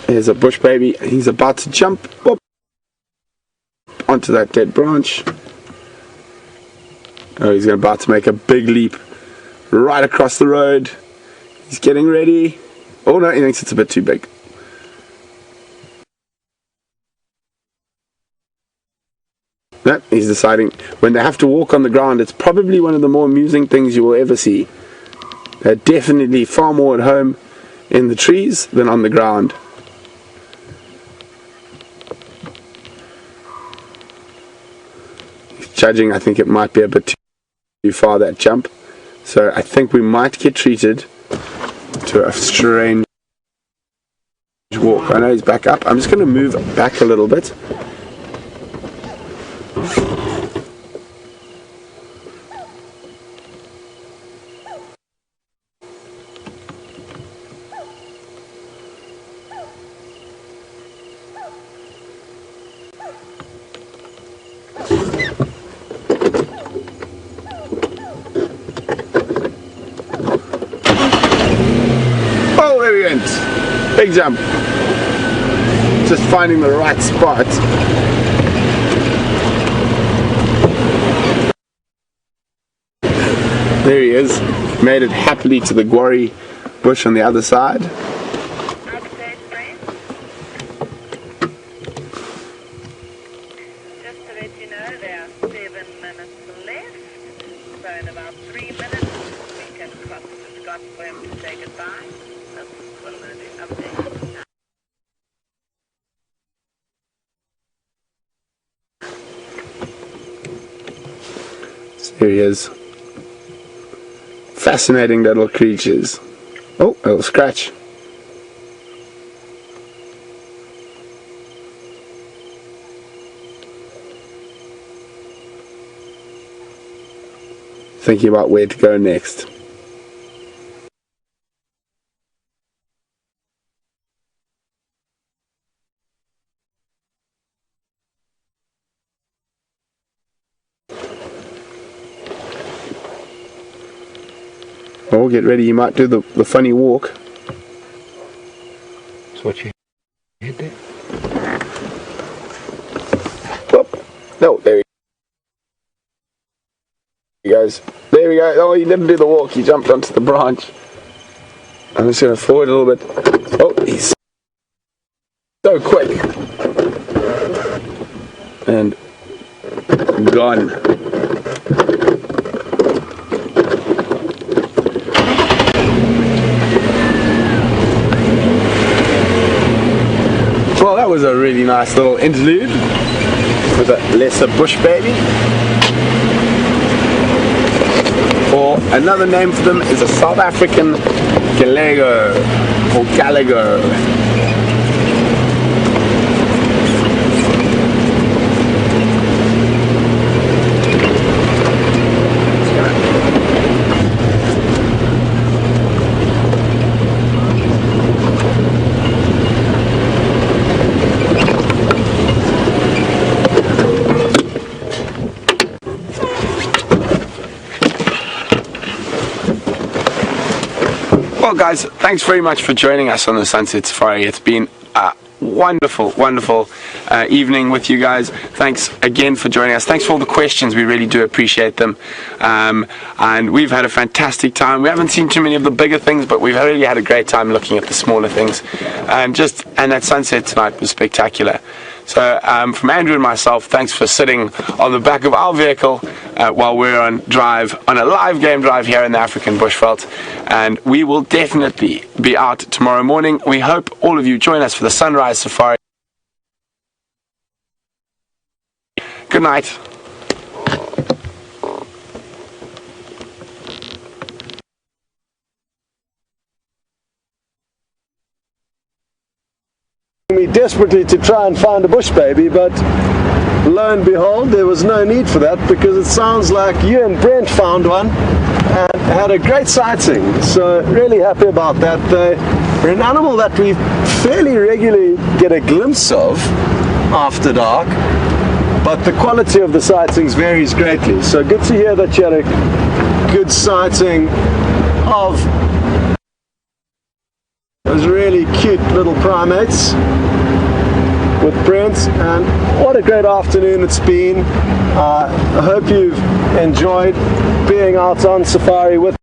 There's a bush baby. He's about to jump up onto that dead branch. Oh, he's about to make a big leap right across the road. He's getting ready. Oh no, he thinks it's a bit too big. No, he's deciding when they have to walk on the ground, it's probably one of the more amusing things you will ever see. They're definitely far more at home in the trees than on the ground. He's judging, I think it might be a bit too far, that jump. So I think we might get treated to a strange walk. I know he's back up. I'm just going to move back a little bit. Oh, there he went. Big jump. Just finding the right spot. There he is. Made it happily to the guarri bush on the other side. So in about 3 minutes, we can cross to Scott for him to say goodbye. That's what I'm going to do. Update. There he is. Fascinating little creatures. Oh, a little scratch. Thinking about where to go next. Oh, get ready, you might do the funny walk. That's what you hit there. Whoop. No, there he goes. There we go. Oh, he didn't do the walk, he jumped onto the branch. I'm just going to forward a little bit. Oh, he's so quick. And gone. Well, that was a really nice little interlude with a lesser bush baby. Or another name for them is a South African Gallego or Gallego. Well guys, thanks very much for joining us on the Sunset Safari. It's been a wonderful evening with you guys. Thanks again for joining us. Thanks for all the questions, we really do appreciate them. And we've had a fantastic time. We haven't seen too many of the bigger things, but we've really had a great time looking at the smaller things. And that sunset tonight was spectacular. So from Andrew and myself, thanks for sitting on the back of our vehicle while we're on a live game drive here in the African bushveld. And we will definitely be out tomorrow morning. We hope all of you join us for the sunrise safari. Good night. Me desperately to try and find a bush baby, but lo and behold, there was no need for that, because it sounds like you and Brent found one and had a great sighting. So really happy about that. They're an animal that we fairly regularly get a glimpse of after dark, but the quality of the sightings varies greatly. So good to hear that you had a good sighting of those really cute little primates with Brent, and what a great afternoon it's been. I hope you've enjoyed being out on safari with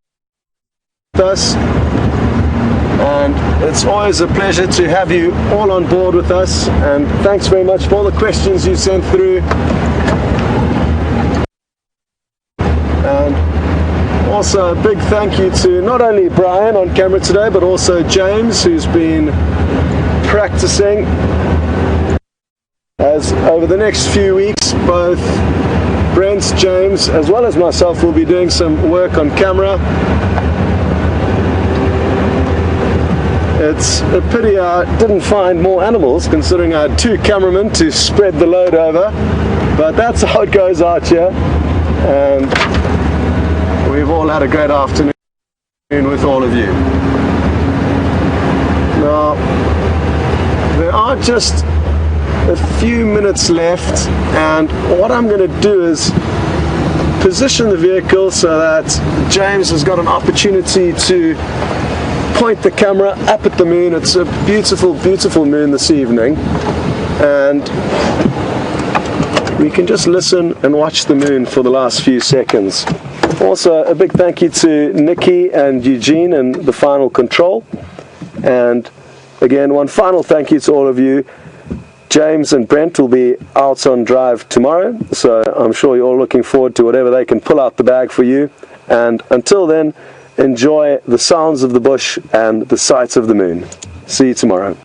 us, and it's always a pleasure to have you all on board with us, and thanks very much for all the questions you sent through. And also a big thank you to not only Brian on camera today, but also James, who's been practicing. As over the next few weeks, both Brent, James, as well as myself will be doing some work on camera. It's a pity I didn't find more animals, considering I had 2 cameramen to spread the load over, but that's how it goes out here. And we've all had a great afternoon with all of you. Now, there are just a few minutes left, and what I'm going to do is position the vehicle so that James has got an opportunity to point the camera up at the moon. It's a beautiful, beautiful moon this evening, and we can just listen and watch the moon for the last few seconds. Also, a big thank you to Nikki and Eugene and the final control. And again, one final thank you to all of you. James and Brent will be out on drive tomorrow, so I'm sure you're all looking forward to whatever they can pull out the bag for you. And until then, enjoy the sounds of the bush and the sights of the moon. See you tomorrow.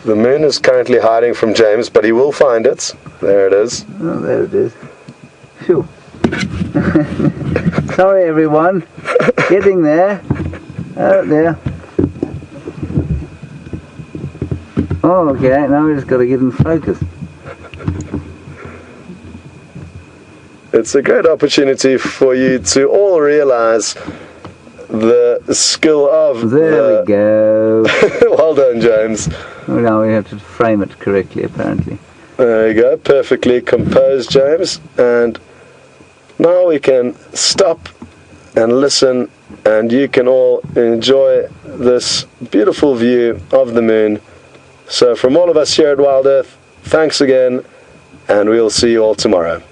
The moon is currently hiding from James, but he will find it. There it is. Oh, there it is. Phew. Sorry everyone. Getting there. Out there. Oh, okay, now we just got to get in focus. It's a great opportunity for you to all realize the skill of There we go. Well done, James. Oh, now we have to frame it correctly, apparently. There you go, perfectly composed, James. And now we can stop and listen, and you can all enjoy this beautiful view of the moon. So from all of us here at Wild Earth, thanks again, and we'll see you all tomorrow.